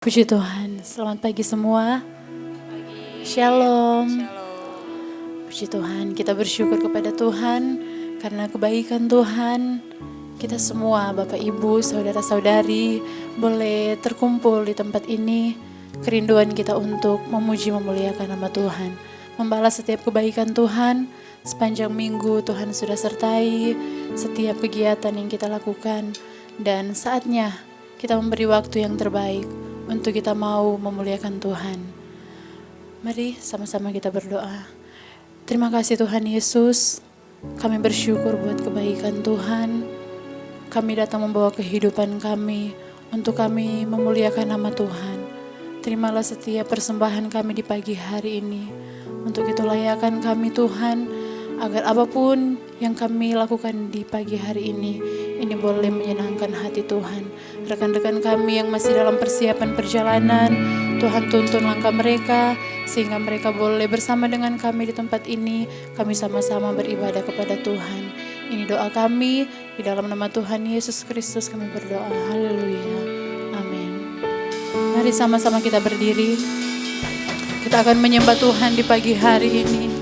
Puji Tuhan, selamat pagi semua. Shalom. Puji Tuhan, kita bersyukur kepada Tuhan karena kebaikan Tuhan. Kita semua, Bapak Ibu, saudara-saudari, boleh terkumpul di tempat ini. Kerinduan kita untuk memuji memuliakan nama Tuhan, membalas setiap kebaikan Tuhan. Sepanjang minggu Tuhan sudah sertai setiap kegiatan yang kita lakukan, dan saatnya kita memberi waktu yang terbaik untuk kita mau memuliakan Tuhan. Mari sama-sama kita berdoa. Terima kasih Tuhan Yesus, kami bersyukur buat kebaikan Tuhan. Kami datang membawa kehidupan kami untuk kami memuliakan nama Tuhan. Terimalah setiap persembahan kami di pagi hari ini. Untuk itu layakan kami Tuhan, agar apapun yang kami lakukan di pagi hari ini boleh menyenangkan hati Tuhan. Rekan-rekan kami yang masih dalam persiapan perjalanan, Tuhan tuntun langkah mereka, sehingga mereka boleh bersama dengan kami di tempat ini. Kami sama-sama beribadah kepada Tuhan. Ini doa kami, di dalam nama Tuhan Yesus Kristus kami berdoa. Haleluya. Amin. Mari sama-sama kita berdiri. Kita akan menyembah Tuhan di pagi hari ini.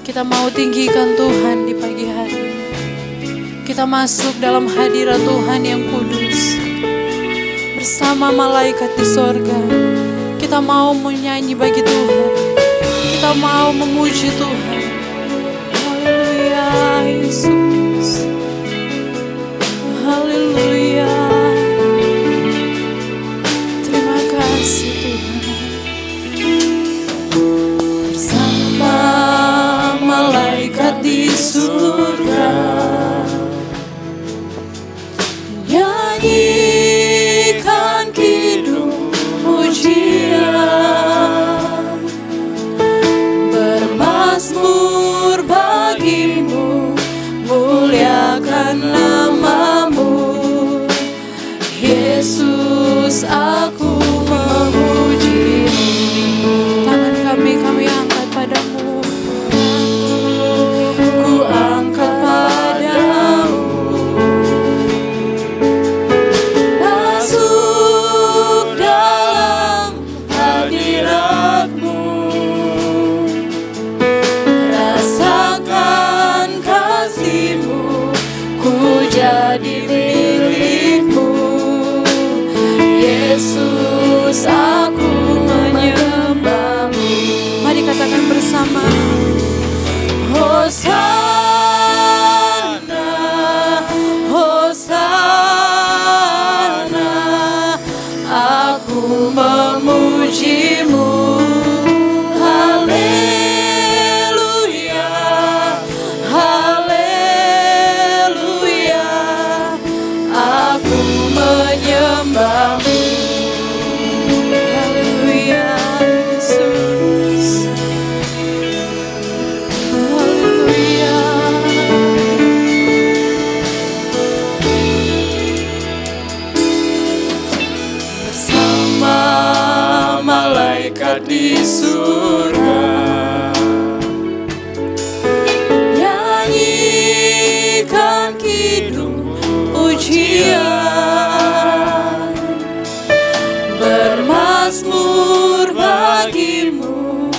Kita mau tinggikan Tuhan di pagi hari ini. Kita masuk dalam hadirat Tuhan yang kudus. Bersama malaikat di sorga, kita mau menyanyi bagi Tuhan. Kita mau memuji Tuhan. Haleluya Yesus. Haleluya. Terima kasih Tuhan. Bersama malaikat di surga, nyanyikan kidung pujian, bermazmur bagimu, muliakan namamu. Yesus, aku memujimu. Tangan kami angkat padamu. Ku angkat padamu. Masuk dalam hadiratmu. Rasakan kasihmu. Ku jadi milikmu. Yesus, aku menyembahmu. Mari katakan bersama. Hosana, Hosana, aku memujimu. Haleluya, haleluya, aku menyembahmu. Haleluya Yesus. Haleluya. Bersama malaikat di surga, nyanyikan kidung pujian, bermazmur bagimu,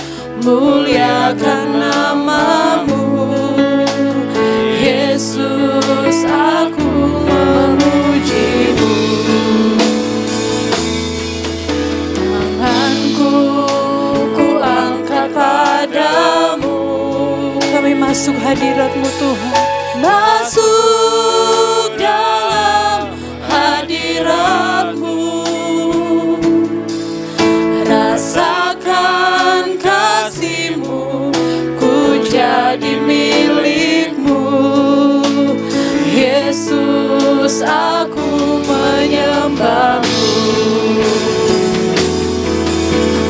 muliakan namamu. Yesus, aku memujimu. Tanganku ku angkat padamu. Kami masuk hadirat-Mu Tuhan. Masuk dalam hadirat-Mu. Rasakan kasih-Mu. Ku jadi milik-Mu. Yesus, aku menyembah-Mu.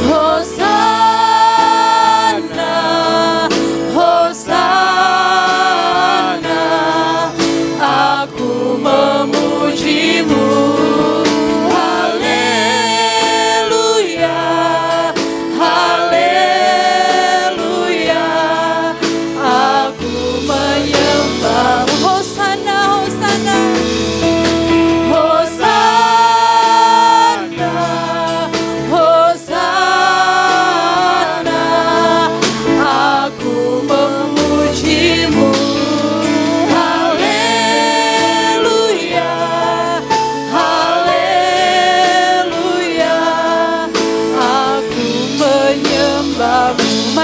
Hosana, Hosana,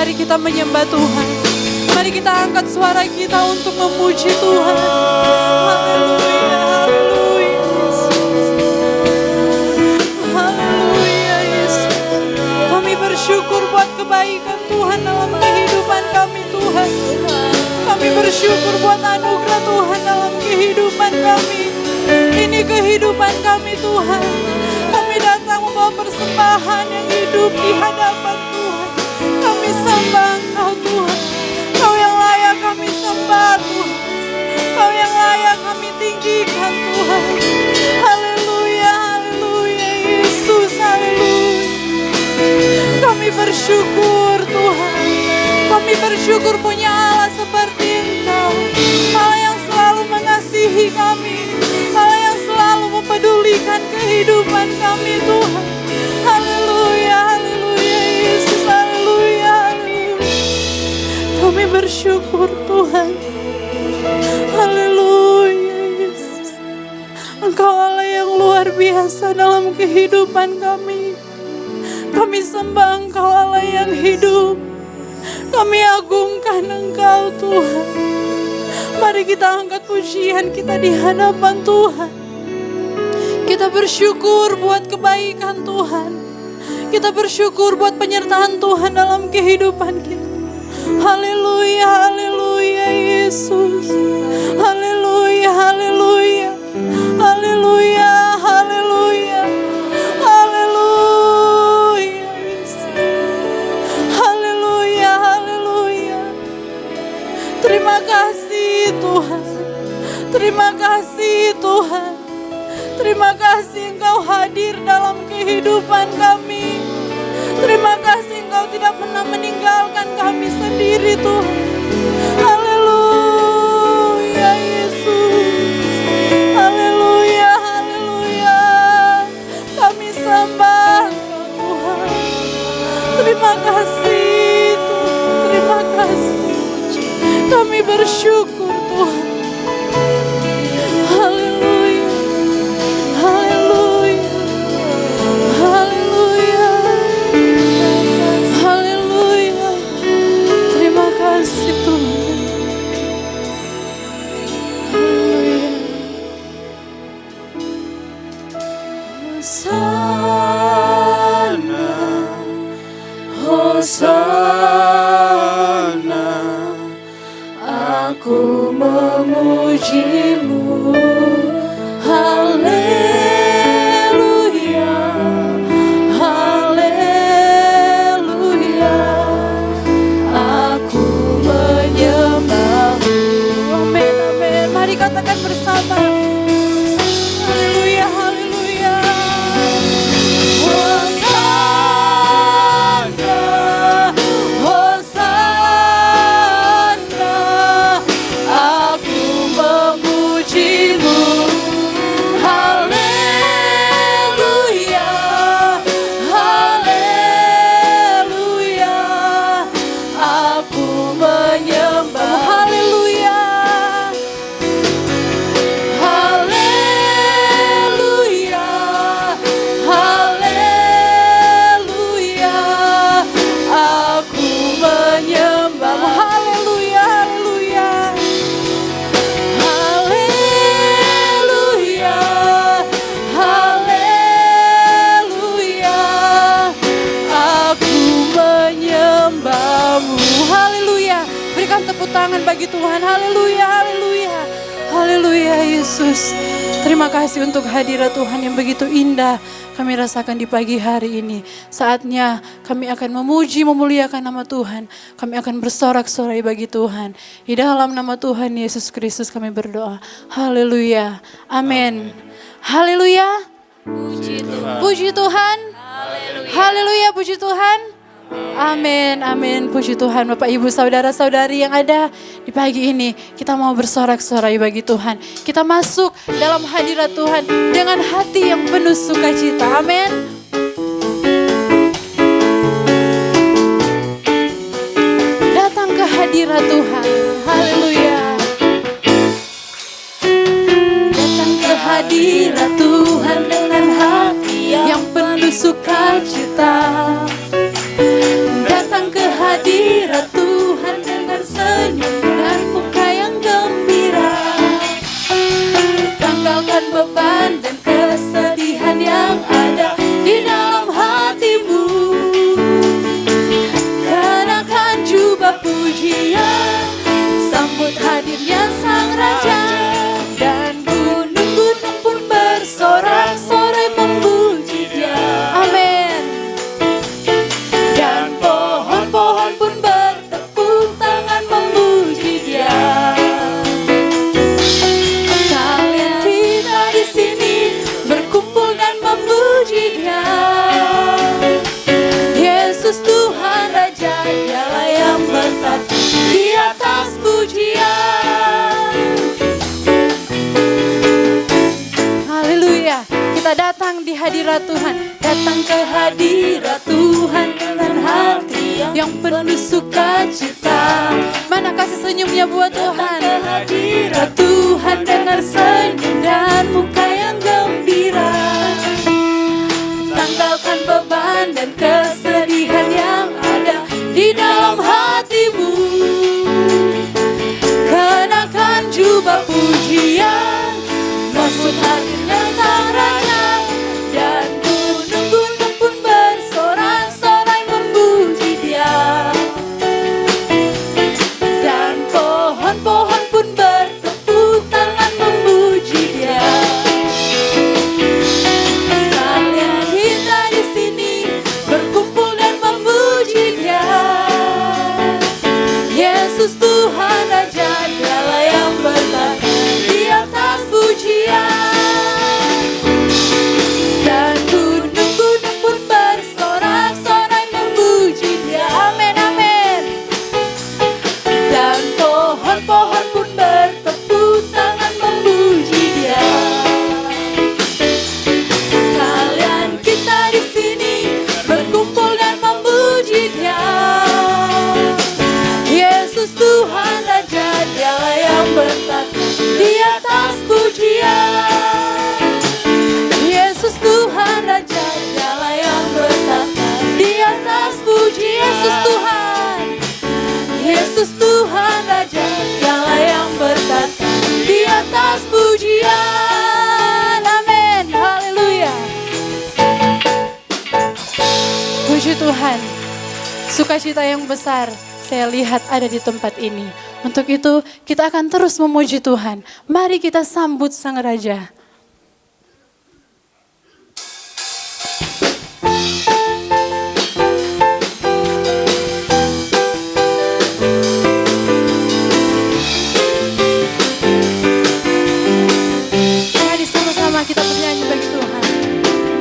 Mari kita menyembah Tuhan. Mari kita angkat suara kita untuk memuji Tuhan. Haleluya, haleluya. Haleluya Yesus. Kami bersyukur buat kebaikan Tuhan dalam kehidupan kami Tuhan. Kami bersyukur buat anugerah Tuhan dalam kehidupan kami. Ini kehidupan kami Tuhan. Kami datang membawa persembahan yang hidup di hadapan Tuhan. Kami sembah Engkau Tuhan. Kau yang layak kami sembah Tuhan. Kau yang layak kami tinggikan Tuhan. Haleluya, haleluya Yesus, haleluya. Kami bersyukur Tuhan. Kami bersyukur punya Allah seperti Engkau. Allah yang selalu mengasihi kami. Allah yang selalu mempedulikan kehidupan kami Tuhan. Haleluya, haleluya Yesus, haleluya, haleluya. Kami bersyukur Tuhan. Haleluya Yesus. Engkau Allah yang luar biasa dalam kehidupan kami. Kami sembah Engkau Allah yang hidup. Kami agungkan Engkau Tuhan. Mari kita angkat pujian kita di hadapan Tuhan. Kita bersyukur buat kebaikan Tuhan. Kita bersyukur buat penyertaan Tuhan dalam kehidupan kita. Haleluya, haleluya Yesus. Haleluya, haleluya. Haleluya, haleluya. Haleluya Yesus. Haleluya, haleluya. Terima kasih Tuhan. Terima kasih Tuhan. Terima kasih Engkau hadir dalam kehidupan kami. Terima kasih Engkau tidak pernah meninggalkan kami sendiri Tuhan. Haleluya Yesus. Haleluya, haleluya. Kami sembah Engkau Tuhan. Terima kasih Tuhan. Terima kasih. Kami bersyukur Tuhan. Haleluya. Haleluya. Haleluya. Haleluya. Terima kasih Tuhan. Haleluya. Hosana. Hosana. Aku memuji-Mu. Haleluya. Haleluya. Aku menyembah-Mu. Amin, amin. Mari katakan bersama. Haleluya, haleluya. Hosana. Hosana. Aku memuji-Mu. Haleluya. Haleluya. Aku menyembah. Haleluya. Haleluya. Haleluya. Aku menyembah. Haleluya. Haleluya. Haleluya. Aku menyembah-Mu. Haleluya. Berikan tepuk tangan bagi Tuhan. Haleluya, haleluya. Haleluya Yesus. Terima kasih untuk hadirat Tuhan yang begitu indah kami rasakan di pagi hari ini. Saatnya kami akan memuji, memuliakan nama Tuhan. Kami akan bersorak-sorai bagi Tuhan. Di dalam nama Tuhan Yesus Kristus kami berdoa. Haleluya. Amin. Haleluya. Puji Tuhan. Puji Tuhan. Haleluya. Haleluya, puji Tuhan. Amin, amin. Puji Tuhan Bapak Ibu Saudara-saudari yang ada di pagi ini. Kita mau bersorak-sorai bagi Tuhan. Kita masuk dalam hadirat Tuhan dengan hati yang penuh sukacita. Amin. Datang ke hadirat Tuhan. Haleluya. Datang ke hadirat Tuhan dengan hati yang penuh sukacita. Datang ke hadirat hadirat Tuhan, datang ke hadirat Tuhan dengan hati yang penuh sukacita. Mana kasih senyumnya buat Tuhan? Datang ke hadirat Tuhan dengan senyum dan muka yang gembira. Tanggalkan beban dan kesedihan yang ada di dalam hatimu. Kenakan jubah pujian, masuk hadirnya Sang Raja, dan gunung-gunung pun bersorak-sorai memuji Dia, dan pohon-pohon pun bertepuk tangan memuji Dia. Sekalian kita di sini berkumpul dan memuji Dia. Yesus Tuhan Raja, Dialah yang bertahan di atas pujian, dan gunung-gunung pun bersorak-sorai memuji Dia. Amin, amin. Dan pohon-pohon pun bertepuk tangan memuji Dia. Sekalian kita di sini berkumpul dan memuji Dia. Yesus Tuhan Raja, Dialah yang bertahan di atas pujian. Yesus Tuhan Raja, Dialah yang bertahan di atas puji. Yesus Tuhan, Yesus Tuhan Raja, Dialah yang bertahan di atas pujian. Amin, haleluya. Puji Tuhan, sukacita yang besar saya lihat ada di tempat ini. Untuk itu kita akan terus memuji Tuhan. Mari kita sambut Sang Raja. Mari sama-sama kita bernyanyi bagi Tuhan.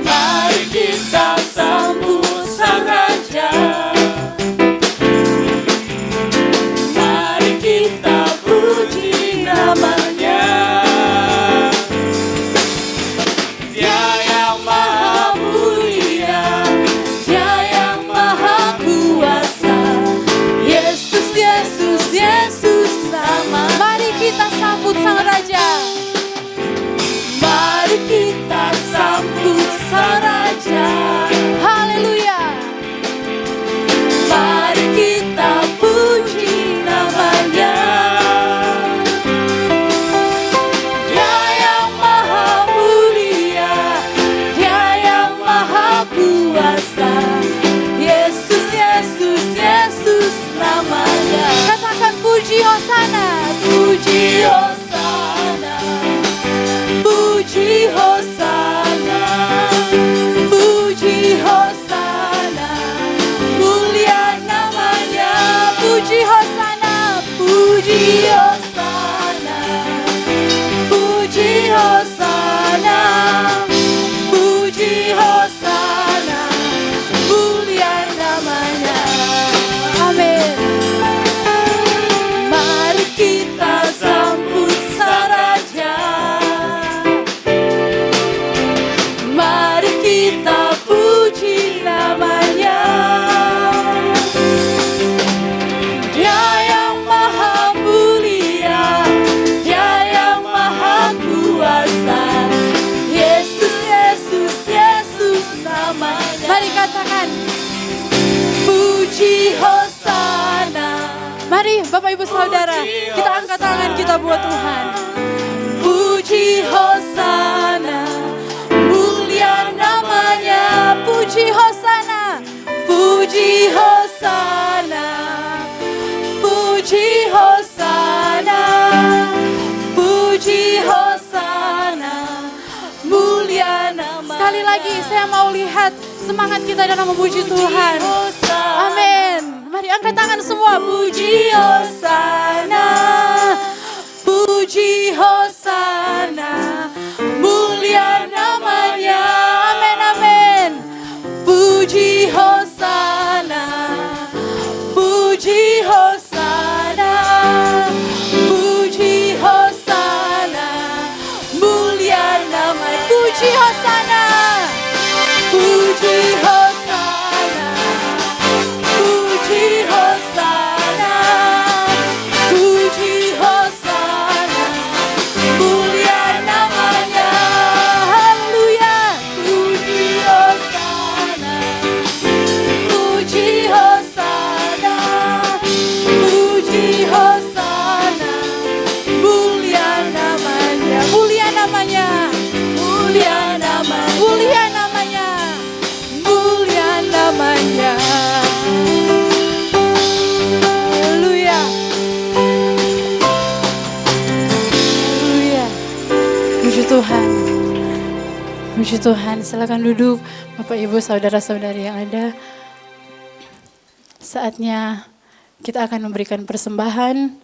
Mari kita sambut Sang Raja. Kita sambut Sang Raja. Mari kita sambut Sang Raja. Haleluya. Mari kita puji namanya. Dia yang maha mulia, Dia yang maha kuasa. Yesus, Yesus, Yesus namanya. Katakan puji Hosana. Puji Hosana, puji Hosana, puji Hosana, mulia namanya. Puji Hosana, puji Hosana, puji Hosana, puji Hosana, mulia namanya. Amin. Mari kita sambut Sang Raja. Mari kita puji namanya. Dia yang maha mulia, Dia yang maha kuasa. Yesus, Yesus, Yesus namanya. Mari katakan puji Hosana. Mari Bapak Ibu Saudara, kita angkat tangan kita buat Tuhan. Puji Hosana, mulia namanya. Puji Hosana, puji Hosana, puji Hosana, puji Hosana, mulia namanya. Sekali lagi saya mau lihat semangat kita dalam memuji Tuhan. Amin. Mari angkat tangan semua. Puji Hosana, puji Hosana, mulia namanya. Amin, amin. Puji Hosana, puji Hosana, puji Hosana, mulia namanya. Puji Hosana, Ya. Haleluya. Haleluya. Puji Tuhan. Puji Tuhan. Silakan duduk Bapak Ibu saudara-saudari yang ada. Saatnya kita akan memberikan persembahan.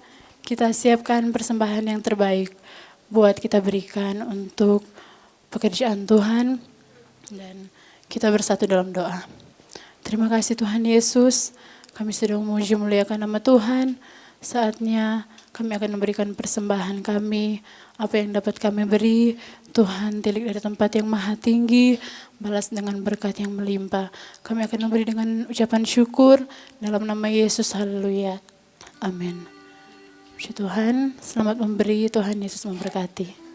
Kita siapkan persembahan yang terbaik buat kita berikan untuk pekerjaan Tuhan. Dan kita bersatu dalam doa. Terima kasih Tuhan Yesus. Kami sedang memuji muliakan nama Tuhan. Saatnya kami akan memberikan persembahan kami. Apa yang dapat kami beri, Tuhan tilik dari tempat yang maha tinggi, balas dengan berkat yang melimpah. Kami akan memberi dengan ucapan syukur dalam nama Yesus. Haleluya. Amin. Puji Tuhan, selamat memberi, Tuhan Yesus memberkati.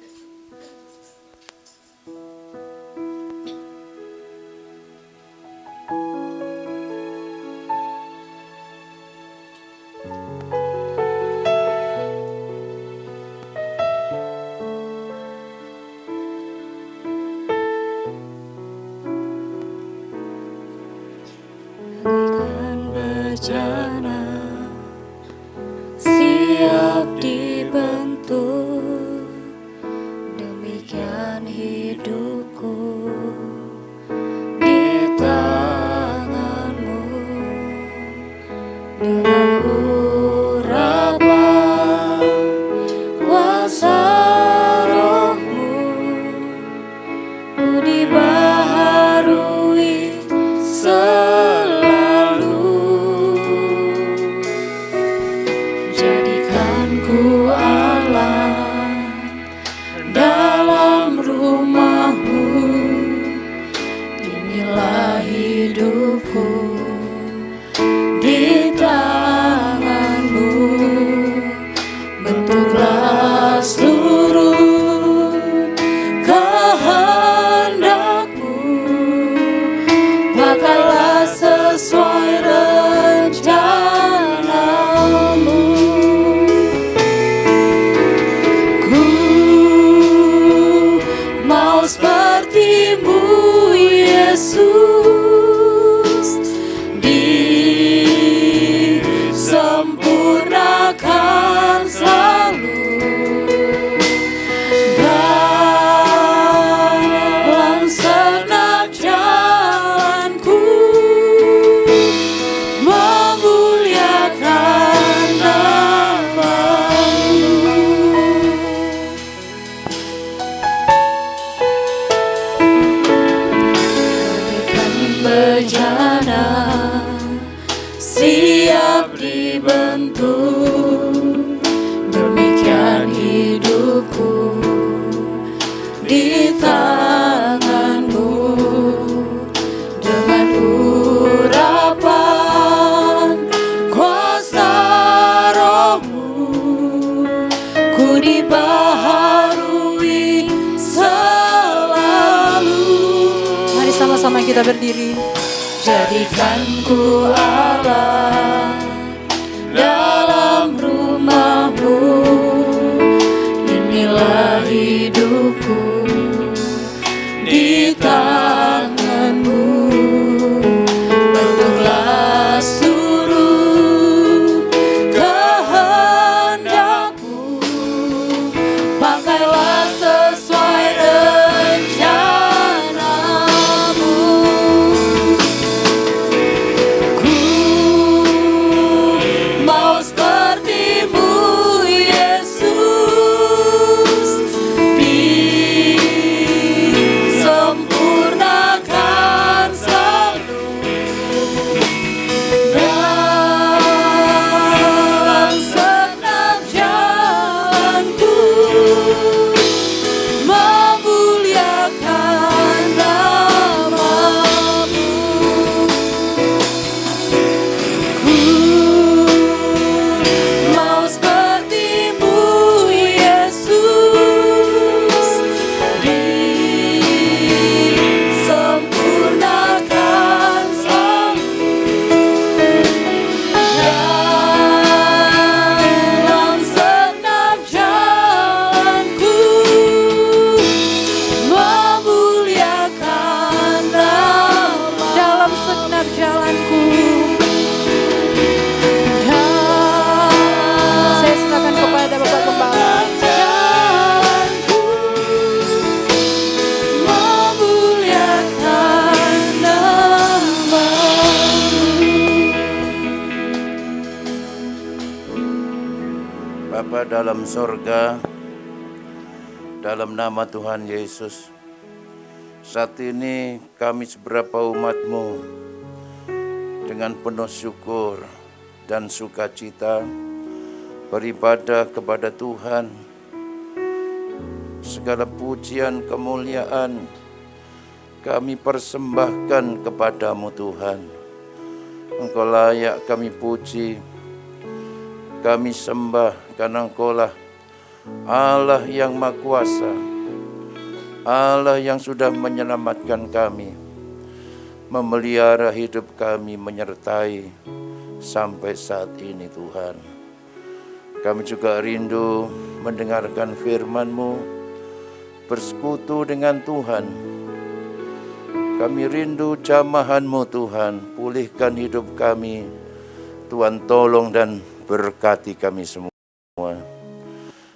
Bagaikan bejana siap dibentuk, demikian hidupku di tanganmu. Dengan urapan kuasa rohmu, ku dibaharui selalu. Jadikan ku Allah dalam rumahmu, inilah hidupku di tanganmu. Bentuklah seluruh kehendakmu, pakailah sesuai rencanamu. Ku mau sepertimu Yesus, disempurnakan selalu dalam segenap jalanku, memuliakan nama-Mu. Bagaikan bejana siap dibentuk, demikian hidupku di tanganmu. Dengan urapan kuasa rohmu, ku dibaharui selalu. Mari sama-sama kita berdiri. Jadikan ku Allah dalam rumahmu, inilah hidupku di tanganmu. Bentuklah seluruh kehendakmu, pakailah sesuai rencanamu. Ku mau sepertimu Yesus, disempurnakan selalu dalam segenap jalanku, memuliakan nama-Mu. Ku mau sepertimu Yesus, disempurnakan selalu dalam segenap jalanku, memuliakan nama. Dalam segenap jalanku Bapa dalam sorga, dalam nama Tuhan Yesus, saat ini kami seberapa umat-Mu dengan penuh syukur dan sukacita beribadah kepada Tuhan. Segala pujian kemuliaan kami persembahkan kepadamu Tuhan. Engkau layak kami puji, kami sembah karena Engkaulah Allah yang Maha Kuasa, Allah yang sudah menyelamatkan kami, memelihara hidup kami, menyertai sampai saat ini Tuhan. Kami juga rindu mendengarkan firman-Mu, bersekutu dengan Tuhan. Kami rindu jamahan-Mu Tuhan, pulihkan hidup kami. Tuhan tolong dan berkati kami semua.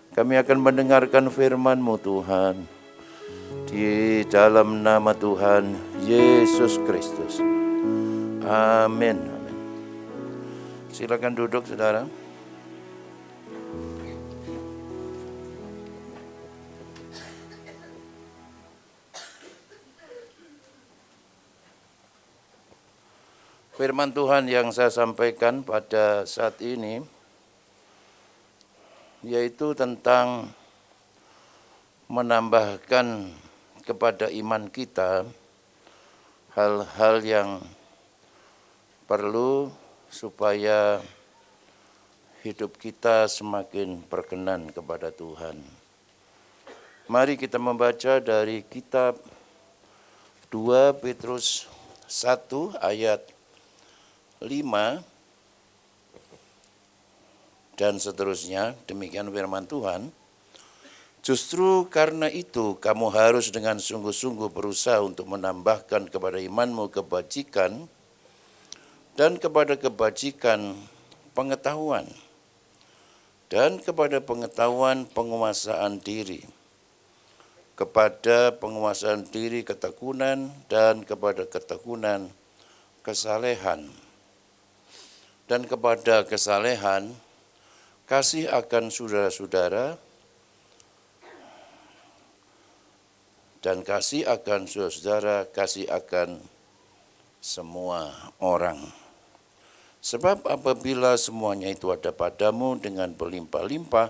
Kami akan mendengarkan firman-Mu Tuhan, di dalam nama Tuhan Yesus Kristus. Amin. Amin. Silakan duduk saudara. Firman Tuhan yang saya sampaikan pada saat ini yaitu tentang menambahkan kepada iman kita hal-hal yang perlu supaya hidup kita semakin berkenan kepada Tuhan. Mari kita membaca dari kitab 2 Petrus 1 ayat 5 dan seterusnya. Demikian firman Tuhan. Justru karena itu kamu harus dengan sungguh-sungguh berusaha untuk menambahkan kepada imanmu kebajikan, dan kepada kebajikan pengetahuan, dan kepada pengetahuan penguasaan diri, kepada penguasaan diri ketekunan, dan kepada ketekunan kesalehan, dan kepada kesalehan kasih akan saudara-saudara, dan kasih akan saudara-saudara, kasih akan semua orang. Sebab apabila semuanya itu ada padamu dengan berlimpah-limpah,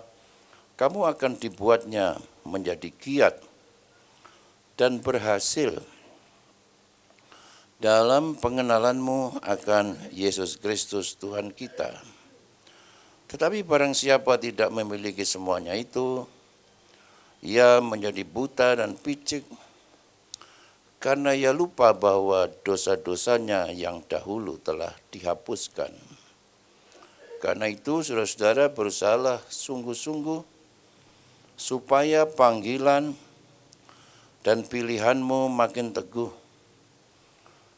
kamu akan dibuatnya menjadi giat dan berhasil dalam pengenalanmu akan Yesus Kristus Tuhan kita. Tetapi barang siapa tidak memiliki semuanya itu, ia menjadi buta dan picik, karena ia lupa bahwa dosa-dosanya yang dahulu telah dihapuskan. Karena itu saudara-saudara berusahalah sungguh-sungguh supaya panggilan dan pilihanmu makin teguh.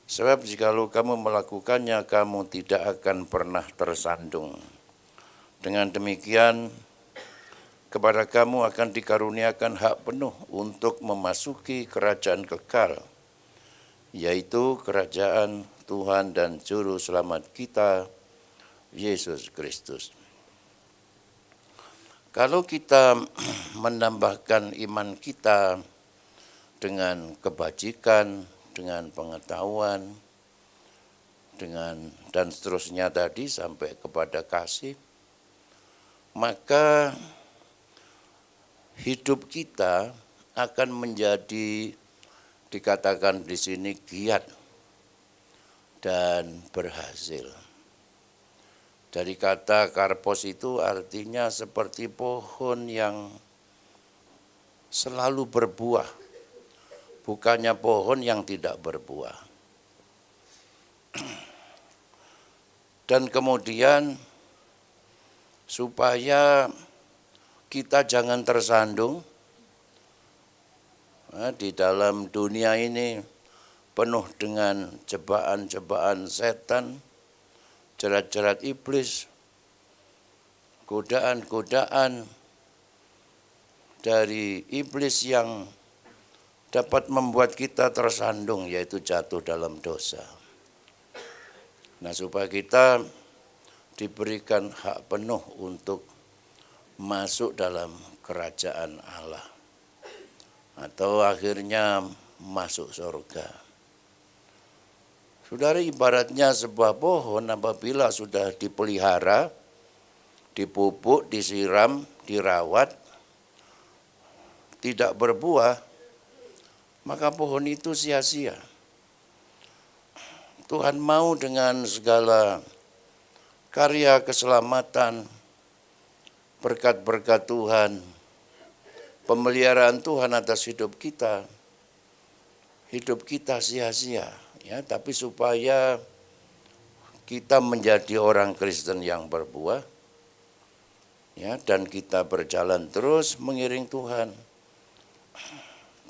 Sebab jikalau kamu melakukannya, kamu tidak akan pernah tersandung. Dengan demikian, kepada kamu akan dikaruniakan hak penuh untuk memasuki kerajaan kekal, yaitu kerajaan Tuhan dan Juru Selamat kita, Yesus Kristus. Kalau kita menambahkan iman kita dengan kebajikan, dengan pengetahuan, dan seterusnya tadi sampai kepada kasih, maka hidup kita akan menjadi, dikatakan di sini, giat dan berhasil. Dari kata karpos itu artinya seperti pohon yang selalu berbuah, bukannya pohon yang tidak berbuah. Dan kemudian supaya kita jangan tersandung, di dalam dunia ini penuh dengan cobaan-cobaan setan, jerat-jerat iblis, godaan-godaan dari iblis yang dapat membuat kita tersandung, yaitu jatuh dalam dosa. Nah, supaya kita diberikan hak penuh untuk masuk dalam kerajaan Allah. Atau akhirnya masuk surga. Saudara, ibaratnya sebuah pohon apabila sudah dipelihara, dipupuk, disiram, dirawat, tidak berbuah, maka pohon itu sia-sia. Tuhan mau dengan segala karya keselamatan, berkat-berkat Tuhan, pemeliharaan Tuhan atas hidup kita sia-sia, ya, tapi supaya kita menjadi orang Kristen yang berbuah, ya, dan kita berjalan terus mengiring Tuhan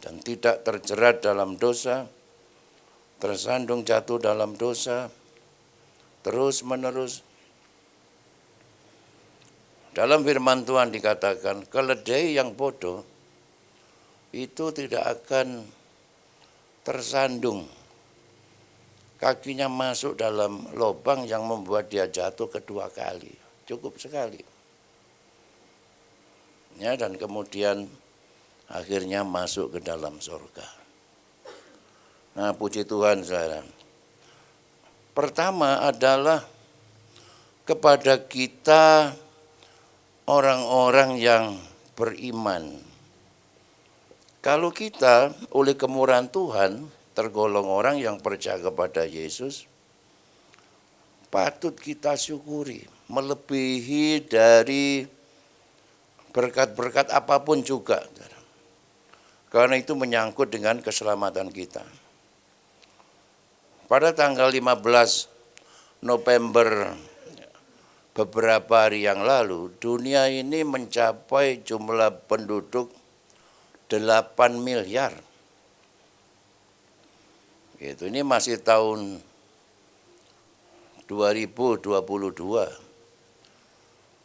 dan tidak terjerat dalam dosa, tersandung jatuh dalam dosa terus menerus. Dalam firman Tuhan dikatakan, keledai yang bodoh itu tidak akan tersandung, kakinya masuk dalam lubang yang membuat dia jatuh kedua kali. Cukup sekali. Ya, dan kemudian akhirnya masuk ke dalam surga. Nah, puji Tuhan, saudara. Pertama adalah kepada kita orang-orang yang beriman. Kalau kita oleh kemurahan Tuhan tergolong orang yang percaya kepada Yesus, patut kita syukuri, melebihi dari berkat-berkat apapun juga. Karena itu menyangkut dengan keselamatan kita. Pada tanggal 15 November beberapa hari yang lalu, dunia ini mencapai jumlah penduduk 8 miliar. Gitu, ini masih tahun 2022.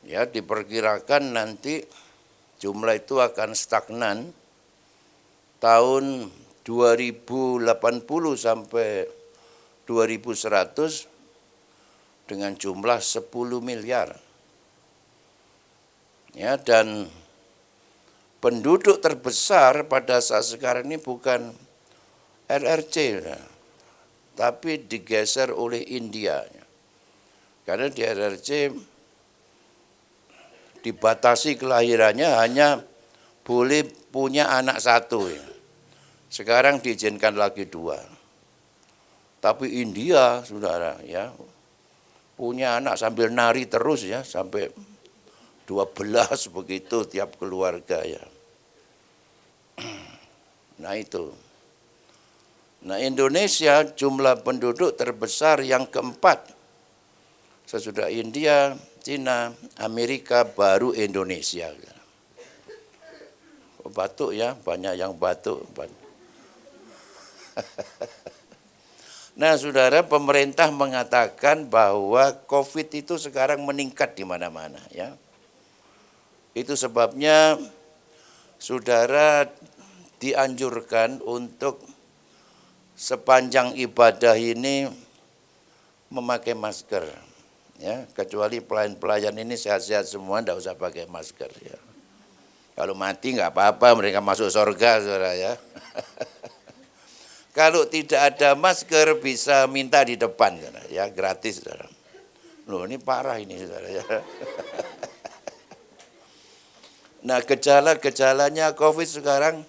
Ya, diperkirakan nanti jumlah itu akan stagnan tahun 2080 sampai 2100 dengan jumlah 10 miliar. Ya, dan penduduk terbesar pada saat sekarang ini bukan RRC, tapi digeser oleh India. Karena di RRC dibatasi kelahirannya hanya boleh punya anak satu. Sekarang diizinkan lagi 2. Tapi India, saudara, ya, punya anak sambil nari terus, ya, sampai 12 begitu tiap keluarga, ya. Nah itu. Nah, Indonesia jumlah penduduk terbesar yang keempat. Sesudah India, Cina, Amerika, baru Indonesia. Batuk, ya, banyak yang batuk. Nah, saudara, pemerintah mengatakan bahwa COVID itu sekarang meningkat di mana-mana, ya. Itu sebabnya saudara dianjurkan untuk sepanjang ibadah ini memakai masker, ya. Kecuali pelayan-pelayan ini sehat-sehat semua, enggak usah pakai masker, ya. Kalau mati enggak apa-apa, mereka masuk surga, saudara, ya. Kalau tidak ada masker bisa minta di depan, ya, gratis, saudara. Loh, ini parah ini, saudara, ya. Nah, gejala-gejalanya COVID sekarang,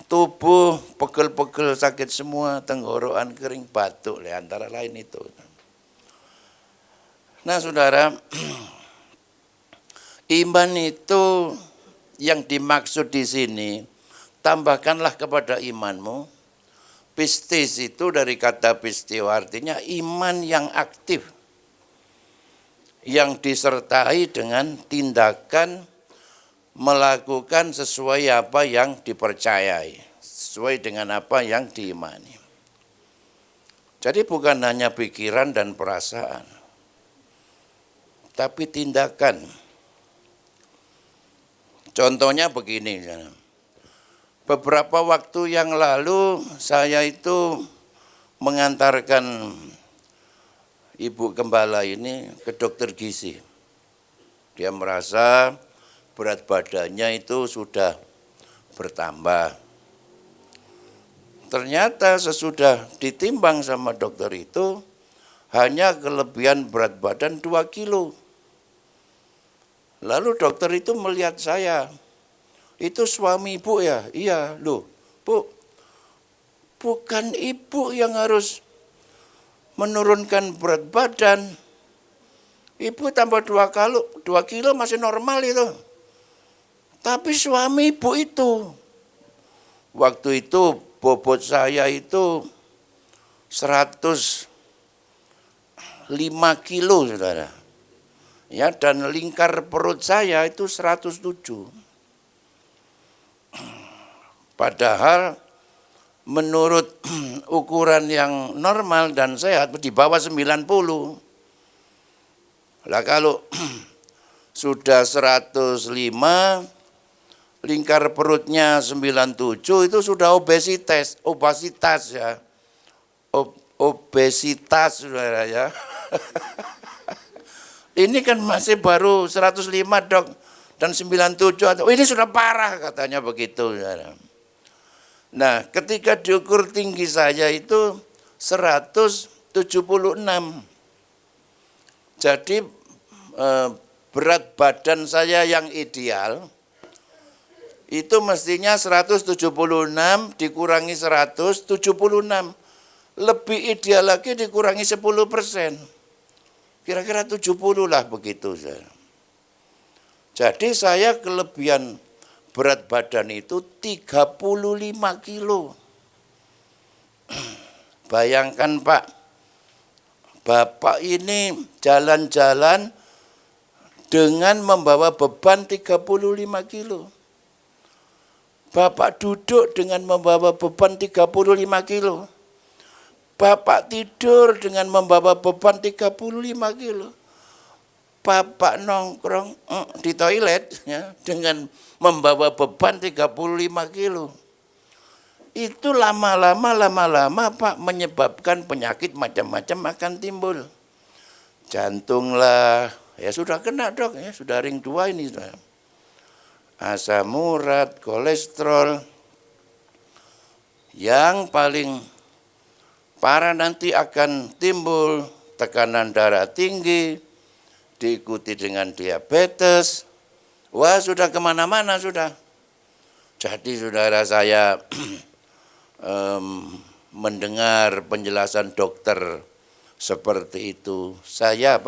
tubuh pegel-pegel sakit semua, tenggorokan kering, batuk, antara lain itu. Nah, saudara, iman itu yang dimaksud di sini, tambahkanlah kepada imanmu. Pistis itu dari kata pistio, artinya iman yang aktif, yang disertai dengan tindakan melakukan sesuai apa yang dipercayai, sesuai dengan apa yang diimani. Jadi bukan hanya pikiran dan perasaan, tapi tindakan. Contohnya begini, beberapa waktu yang lalu saya itu mengantarkan Ibu Gembala ini ke dokter gizi. Dia merasa berat badannya itu sudah bertambah. Ternyata sesudah ditimbang sama dokter itu hanya kelebihan berat badan 2 kilo. Lalu dokter itu melihat saya, itu suami ibu ya? Iya, loh bu, bukan ibu yang harus menurunkan berat badan. Ibu tambah 2 kilo masih normal itu. Tapi suami ibu itu, waktu itu bobot saya itu 105 kilo, saudara. Ya, dan lingkar perut saya itu 107. Padahal menurut ukuran yang normal dan sehat di bawah 90. Lah kalau sudah 105, lingkar perutnya 97 itu sudah obesitas ya. Obesitas, saudara ya. Ini kan masih baru 105 dok, dan 97, ini sudah parah katanya begitu, saudara. Nah, ketika diukur tinggi saya itu 176. Jadi berat badan saya yang ideal itu mestinya 176 dikurangi 176. Lebih ideal lagi dikurangi 10%. Kira-kira 70 lah begitu. Jadi saya kelebihan berat badan itu 35 kilo. Bayangkan Pak, Bapak ini jalan-jalan dengan membawa beban 35 kilo. Bapak duduk dengan membawa beban 35 kilo. Bapak tidur dengan membawa beban 35 kilo. Bapak nongkrong di toilet ya, dengan membawa beban 35 kilo. Itu lama-lama Pak menyebabkan penyakit macam-macam akan timbul. Jantung lah, ya sudah kena dok, ya sudah ring 2 ini. Asam urat, kolesterol. Yang paling parah nanti akan timbul tekanan darah tinggi, diikuti dengan diabetes. Wah sudah kemana-mana sudah. Jadi saudara saya mendengar penjelasan dokter seperti itu. Saya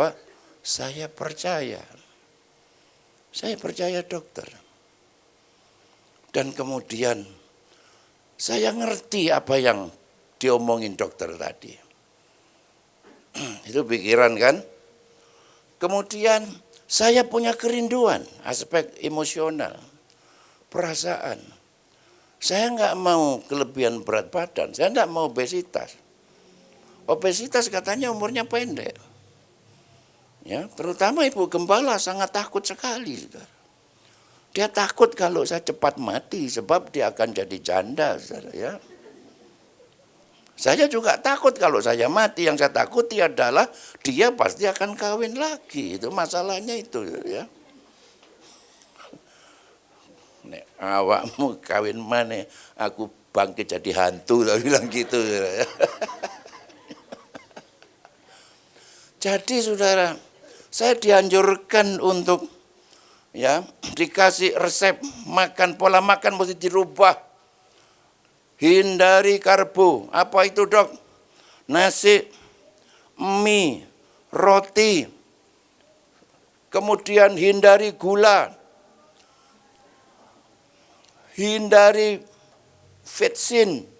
percaya. Saya percaya dokter. Dan kemudian saya ngerti apa yang diomongin dokter tadi. Itu pikiran kan. Kemudian saya punya kerinduan, aspek emosional, perasaan. Saya enggak mau kelebihan berat badan, saya enggak mau obesitas. Obesitas katanya umurnya pendek. Ya, terutama ibu gembala sangat takut sekali, saudara. Dia takut kalau saya cepat mati sebab dia akan jadi janda, saudara ya. Saya juga takut kalau saya mati, yang saya takuti adalah dia pasti akan kawin lagi, itu masalahnya itu ya. Nek awakmu kawin mana, aku bangkit jadi hantu, saya bilang gitu. Ya. Jadi saudara, saya dianjurkan untuk ya dikasih resep makan, pola makan mesti dirubah. Hindari karbo. Apa itu dok? Nasi, mie, roti. Kemudian hindari gula. Hindari vetsin,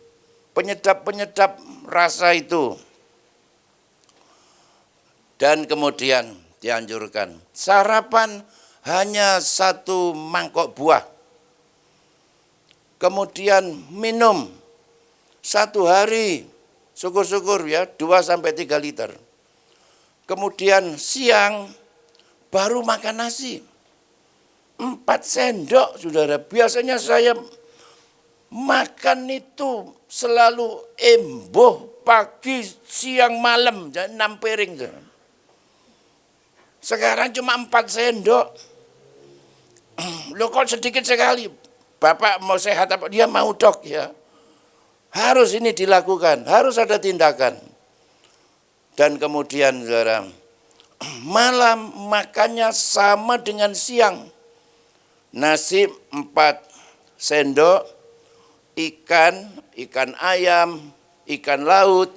penyedap-penyedap rasa itu. Dan kemudian dianjurkan sarapan hanya 1 mangkok buah. Kemudian minum 1 hari, syukur-syukur ya 2-3 liter. Kemudian siang baru makan nasi. 4 sendok saudara. Biasanya saya makan itu selalu emboh pagi, siang, malam. 6 piring. Sekarang cuma 4 sendok. Loh kok sedikit sekali? Bapak mau sehat apa? Dia mau dok ya. Harus ini dilakukan, harus ada tindakan. Dan kemudian saudara, malam makannya sama dengan siang. Nasi 4 sendok, ikan ayam, ikan laut,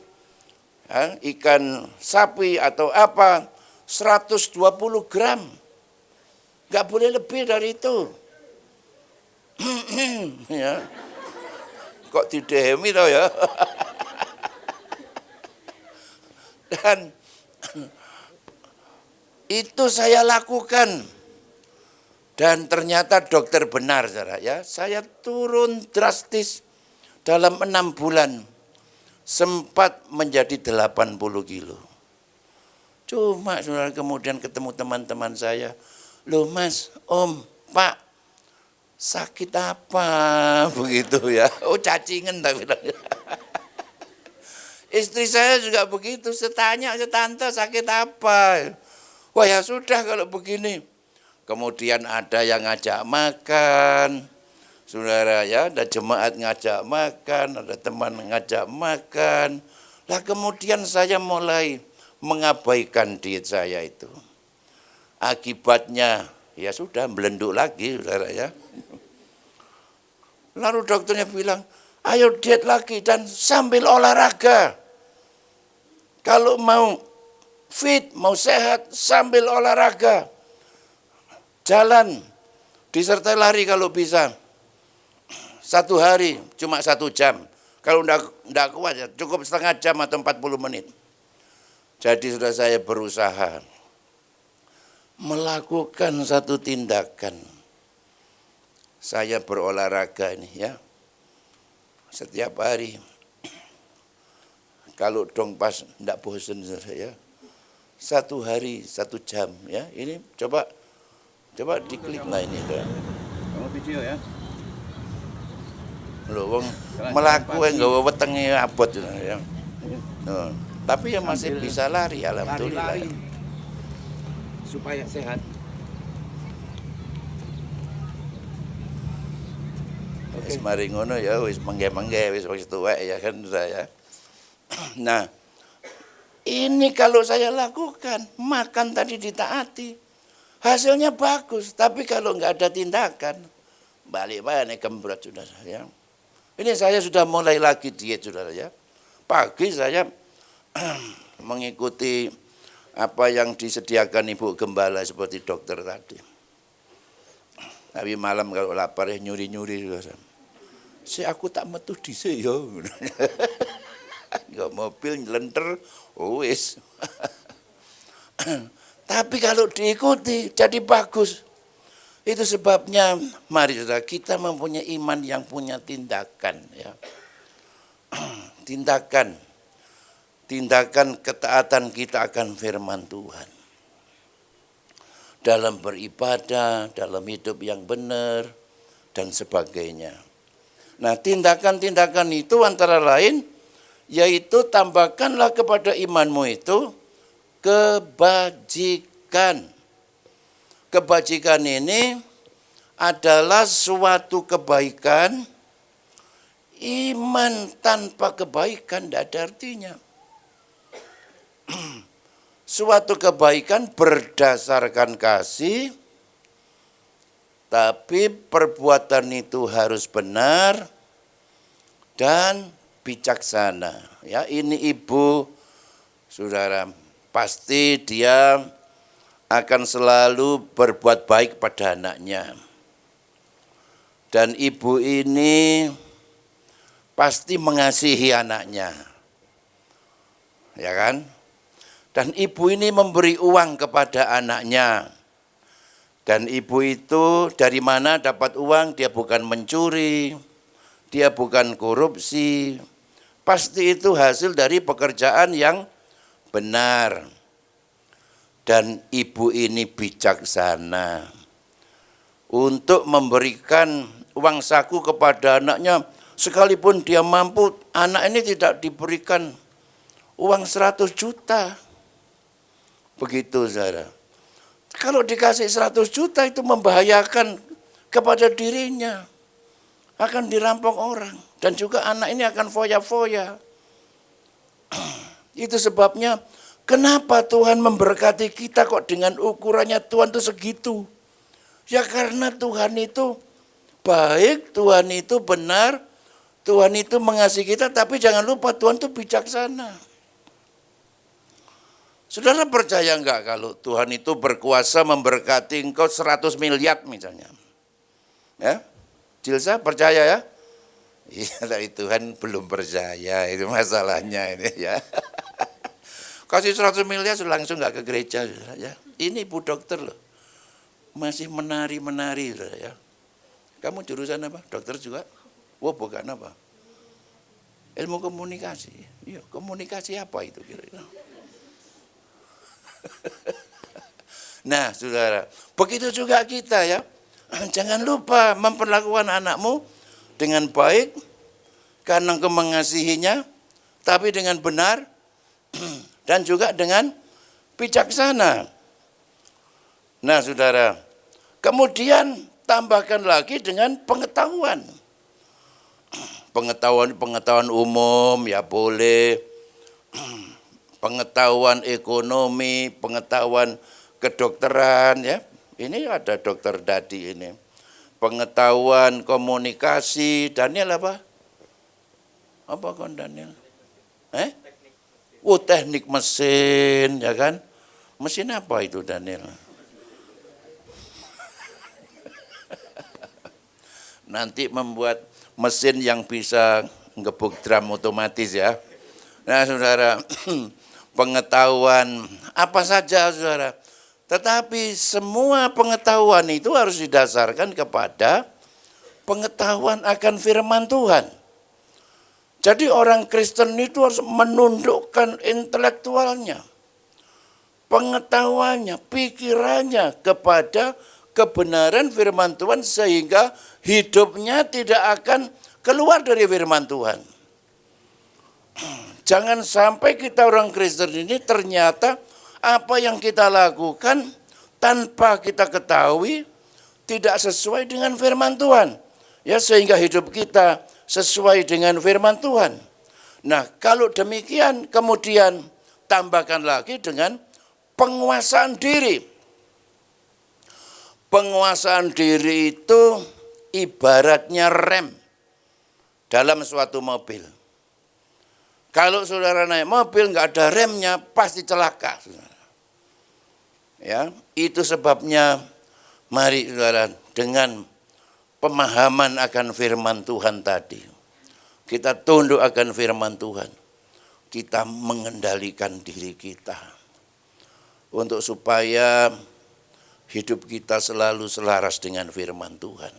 ikan sapi atau apa, 120 gram. Nggak boleh lebih dari itu. Ya. Kok didehemi toh ya? Dan itu saya lakukan. Dan ternyata dokter benar, saudara ya. Saya turun drastis dalam 6 bulan. Sempat menjadi 80 kilo. Cuma saudara kemudian ketemu teman-teman saya. Loh mas, om, pak, sakit apa? Begitu ya. Oh cacingan tapi. Istri saya juga begitu. Setanya, tante sakit apa? Wah ya sudah kalau begini. Kemudian ada yang ngajak makan, saudara ya, ada jemaat ngajak makan, ada teman ngajak makan. Lah kemudian saya mulai mengabaikan diet saya itu. Akibatnya ya sudah belenduk lagi, saudara ya. Lalu dokternya bilang, ayo diet lagi dan sambil olahraga. Kalau mau fit, mau sehat, sambil olahraga. Jalan, disertai lari kalau bisa. 1 hari, cuma 1 jam. Kalau enggak kuat ya, cukup setengah jam atau 40 menit. Jadi sudah saya berusaha melakukan satu tindakan. Saya berolahraga ini ya, setiap hari. Kalau dong pas enggak bosan saya, 1 hari 1 jam ya. Ini coba diklik lah ini. Kamu video ya? Loh, wong melaku nggawa wetenge abot ya. No. Tapi ya masih bisa lari, alhamdulillah. Lari-lari supaya sehat. Wis mari ngono ya wis mengge-mengge wis tuwek ya kan saya. Nah, ini kalau saya lakukan, makan tadi ditaati. Hasilnya bagus, tapi kalau nggak ada tindakan, balik-balik kembrot saudara ya. Ini saya sudah mulai lagi diet saudara ya. Pagi saya mengikuti apa yang disediakan Ibu Gembala seperti dokter tadi. Tapi malam kalau lapar ya nyuri-nyuri saudara. Aku tak metu dhisik ya. Nggak mobil nyelenter, wis. Tapi kalau diikuti jadi bagus. Itu sebabnya mari saudara kita mempunyai iman yang punya tindakan ya. Tindakan ketaatan kita akan firman Tuhan. Dalam beribadah, dalam hidup yang benar dan sebagainya. Nah, tindakan-tindakan itu antara lain yaitu tambahkanlah kepada imanmu itu kebajikan. Kebajikan ini adalah suatu kebaikan. Iman tanpa kebaikan tidak ada artinya. Suatu kebaikan berdasarkan kasih, tapi perbuatan itu harus benar dan bijaksana. Ya, ini ibu, saudara, pasti dia akan selalu berbuat baik pada anaknya. Dan ibu ini pasti mengasihi anaknya. Ya kan? Dan ibu ini memberi uang kepada anaknya. Dan ibu itu dari mana dapat uang? Dia bukan mencuri, dia bukan korupsi. Pasti itu hasil dari pekerjaan yang benar. Dan ibu ini bijaksana untuk memberikan uang saku kepada anaknya. Sekalipun dia mampu, anak ini tidak diberikan uang 100 juta. Begitu saudara. Kalau dikasih 100 juta itu membahayakan kepada dirinya, akan dirampok orang. Dan juga anak ini akan foya-foya. Itu sebabnya kenapa Tuhan memberkati kita kok dengan ukurannya Tuhan itu segitu. Ya karena Tuhan itu baik, Tuhan itu benar, Tuhan itu mengasihi kita, tapi jangan lupa Tuhan itu bijaksana. Saudara percaya enggak kalau Tuhan itu berkuasa memberkati engkau 100 miliar misalnya? Ya, Jilsa percaya ya? Iya, tapi Tuhan belum percaya, itu masalahnya ini ya. Kasih 100 miliar langsung enggak ke gereja ya. Ini Bu Dokter loh, masih menari-menari ya. Kamu jurusan apa? Dokter juga? Wah bukan apa? Ilmu komunikasi. Iya, komunikasi apa itu kira-kira? Nah, saudara, begitu juga kita ya. Jangan lupa memperlakukan anakmu dengan baik karena engkau mengasihinya, tapi dengan benar dan juga dengan bijaksana. Nah, saudara, kemudian tambahkan lagi dengan pengetahuan. Pengetahuan umum ya boleh. Pengetahuan ekonomi, pengetahuan kedokteran ya. Ini ada dokter Dadi ini. Pengetahuan komunikasi, Daniel apa? Apa kon Daniel? Teknik mesin ya kan? Mesin apa itu Daniel? Nanti membuat mesin yang bisa ngebuk drum otomatis ya. Nah saudara, pengetahuan apa saja saudara. Tetapi semua pengetahuan itu harus didasarkan kepada pengetahuan akan firman Tuhan. Jadi orang Kristen itu harus menundukkan intelektualnya, pengetahuannya, pikirannya kepada kebenaran firman Tuhan sehingga hidupnya tidak akan keluar dari firman Tuhan. Jangan sampai kita orang Kristen ini ternyata apa yang kita lakukan tanpa kita ketahui tidak sesuai dengan firman Tuhan. Ya, sehingga hidup kita sesuai dengan firman Tuhan. Nah, kalau demikian kemudian tambahkan lagi dengan penguasaan diri. Penguasaan diri itu ibaratnya rem dalam suatu mobil. Kalau saudara naik mobil nggak ada remnya pasti celaka. Ya, itu sebabnya mari saudara dengan pemahaman akan firman Tuhan tadi. Kita tunduk akan firman Tuhan. Kita mengendalikan diri kita. Untuk supaya hidup kita selalu selaras dengan firman Tuhan.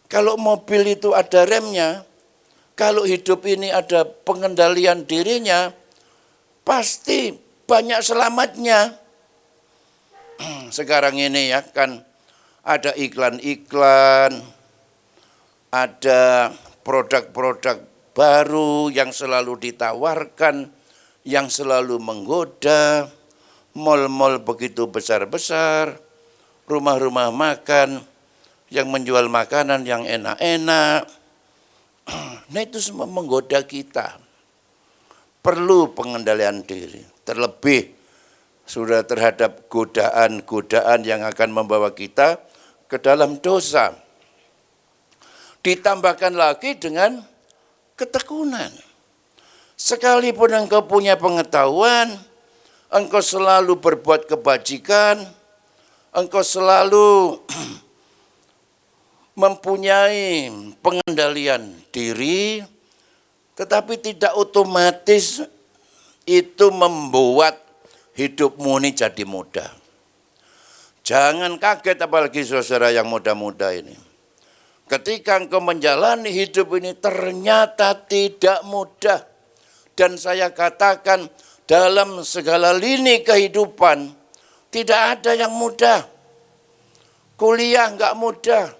Kalau mobil itu ada remnya, kalau hidup ini ada pengendalian dirinya, pasti banyak selamatnya. Sekarang ini ya kan ada iklan-iklan, ada produk-produk baru yang selalu ditawarkan, yang selalu menggoda, mal-mal begitu besar-besar, rumah-rumah makan yang menjual makanan yang enak-enak. Nah itu semua menggoda kita. Perlu pengendalian diri. Terlebih sudah terhadap godaan-godaan yang akan membawa kita ke dalam dosa. Ditambahkan lagi dengan ketekunan. Sekalipun engkau punya pengetahuan, engkau selalu berbuat kebajikan, engkau selalu mempunyai pengendalian diri, tetapi tidak otomatis itu membuat hidupmu ini jadi mudah. Jangan kaget apalagi saudara yang muda-muda ini. Ketika engkau menjalani hidup ini ternyata tidak mudah. Dan saya katakan dalam segala lini kehidupan tidak ada yang mudah. Kuliah enggak mudah.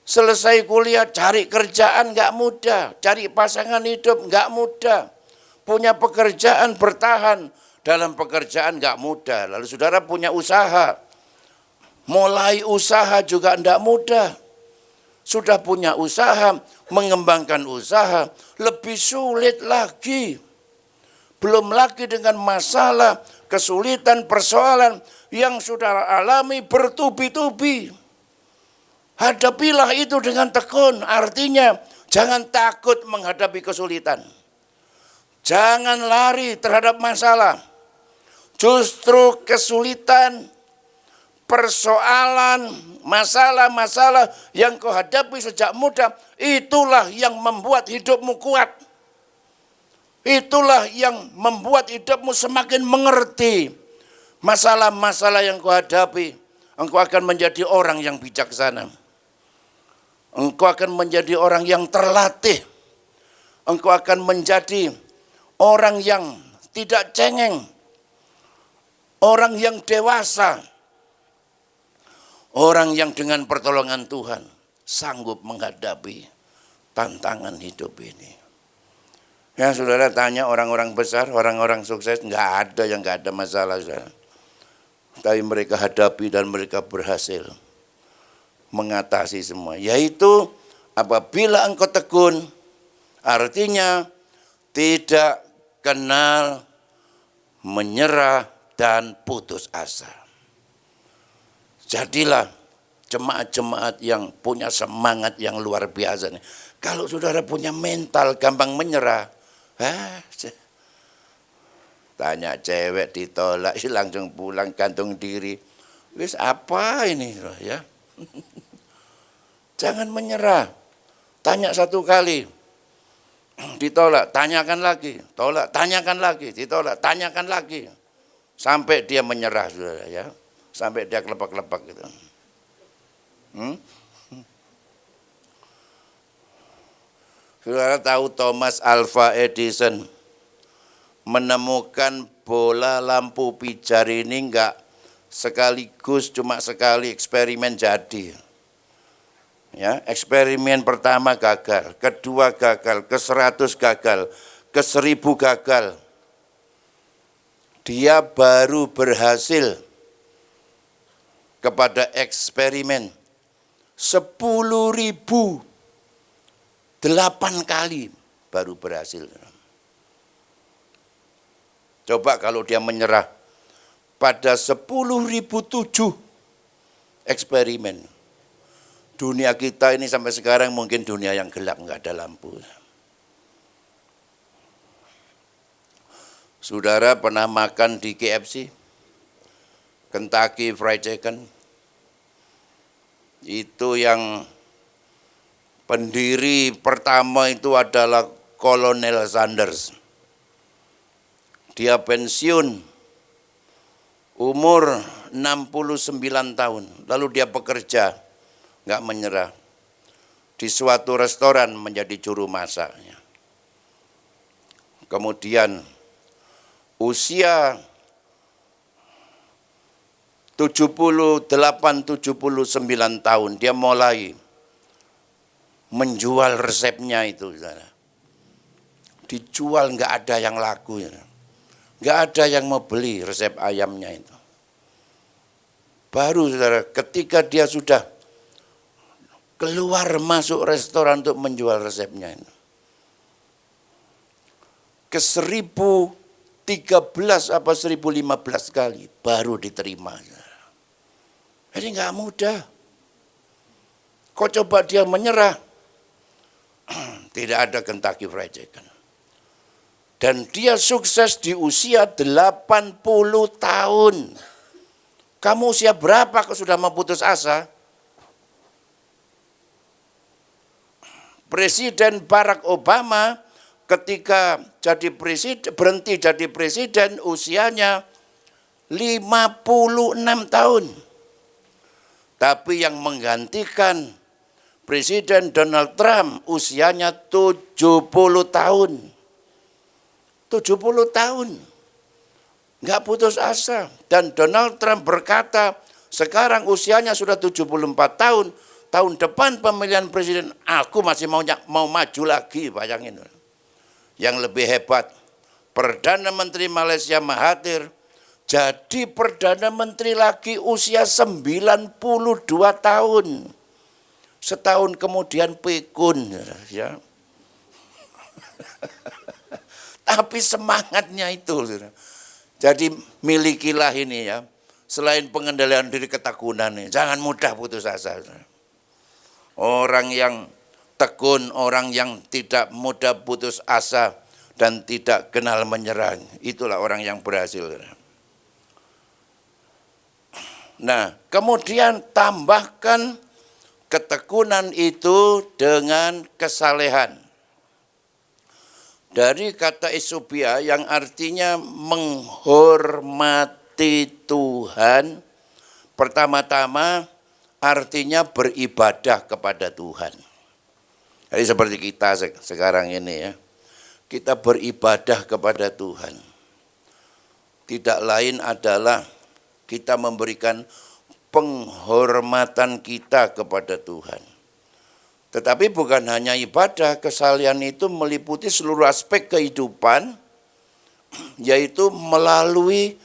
Selesai kuliah cari kerjaan enggak mudah, cari pasangan hidup enggak mudah. Punya pekerjaan bertahan dalam pekerjaan enggak mudah. Lalu saudara punya usaha, Mulai usaha juga tidak mudah. Sudah punya usaha, mengembangkan usaha, lebih sulit lagi. Belum lagi dengan masalah, kesulitan, persoalan yang saudara alami bertubi-tubi. Hadapilah itu dengan tekun, artinya jangan takut menghadapi kesulitan. Jangan lari terhadap masalah. Justru kesulitan, persoalan, masalah-masalah yang kau hadapi sejak muda, itulah yang membuat hidupmu kuat. Itulah yang membuat hidupmu semakin mengerti masalah-masalah yang kau hadapi. Engkau akan menjadi orang yang bijaksana. Engkau akan menjadi orang yang terlatih. Engkau akan menjadi orang yang tidak cengeng. Orang yang dewasa. Orang yang dengan pertolongan Tuhan sanggup menghadapi tantangan hidup ini. Ya saudara tanya orang-orang besar, orang-orang sukses, nggak ada yang nggak ada masalah, saudara. Tapi mereka hadapi dan mereka berhasil mengatasi semua. Yaitu apabila engkau tekun, artinya tidak kenal menyerah dan putus asa. Jadilah jemaat-jemaat yang punya semangat yang luar biasa. Kalau saudara punya mental gampang menyerah, tanya cewek ditolak, langsung pulang gantung diri. Wis apa ini ya? Jangan menyerah. Tanya satu kali, ditolak, tanyakan lagi, tolak, tanyakan lagi, ditolak, tanyakan lagi. Sampai dia menyerah, saudara ya. Sampai dia kelepak-kelepak gitu. Saudara tahu Thomas Alva Edison menemukan bola lampu pijar ini enggak sekaligus, cuma sekali eksperimen jadi. Ya, eksperimen pertama gagal, kedua gagal, ke-100 gagal, ke-1000 gagal. Dia baru berhasil kepada eksperimen 10.008 kali baru berhasil. Coba kalau dia menyerah pada 10.007 eksperimen. Dunia kita ini sampai sekarang mungkin dunia yang gelap, nggak ada lampu. Saudara pernah makan di KFC? Kentucky Fried Chicken? Itu yang pendiri pertama itu adalah Kolonel Sanders. Dia pensiun umur 69 tahun. Lalu dia bekerja, nggak menyerah. Di suatu restoran menjadi juru masaknya. Kemudian usia 78-79 tahun dia mulai menjual resepnya itu. Dijual nggak ada yang laku. Nggak ada yang mau beli resep ayamnya itu. Baru saudara ketika dia sudah keluar masuk restoran untuk menjual resepnya itu. Ke-1013 apa 1015 kali baru diterima. Jadi nggak mudah. Kok coba dia menyerah? Tidak ada Kentucky Fried Chicken. Dan dia sukses di usia 80 tahun. Kamu usia berapa kok sudah mau putus asa? Presiden Barack Obama ketika jadi presiden, berhenti jadi presiden usianya 56 tahun. Tapi yang menggantikan Presiden Donald Trump usianya 70 tahun. 70 tahun. Enggak putus asa. Dan Donald Trump berkata, sekarang usianya sudah 74 tahun. Tahun depan pemilihan presiden, aku masih mau maju lagi, bayangin. Yang lebih hebat, Perdana Menteri Malaysia Mahathir jadi Perdana Menteri lagi usia 92 tahun. Setahun kemudian pikun, ya. Tapi semangatnya itu. Jadi milikilah ini ya. Selain pengendalian diri ketakunan, jangan mudah putus asa. Orang yang tekun, orang yang tidak mudah putus asa dan tidak kenal menyerah, itulah orang yang berhasil. Nah, kemudian tambahkan ketekunan itu dengan kesalehan. Dari kata eusebia yang artinya menghormati Tuhan, pertama-tama artinya beribadah kepada Tuhan. Jadi seperti kita sekarang ini ya, kita beribadah kepada Tuhan. Tidak lain adalah kita memberikan penghormatan kita kepada Tuhan. Tetapi bukan hanya ibadah, kesalehan itu meliputi seluruh aspek kehidupan, yaitu melalui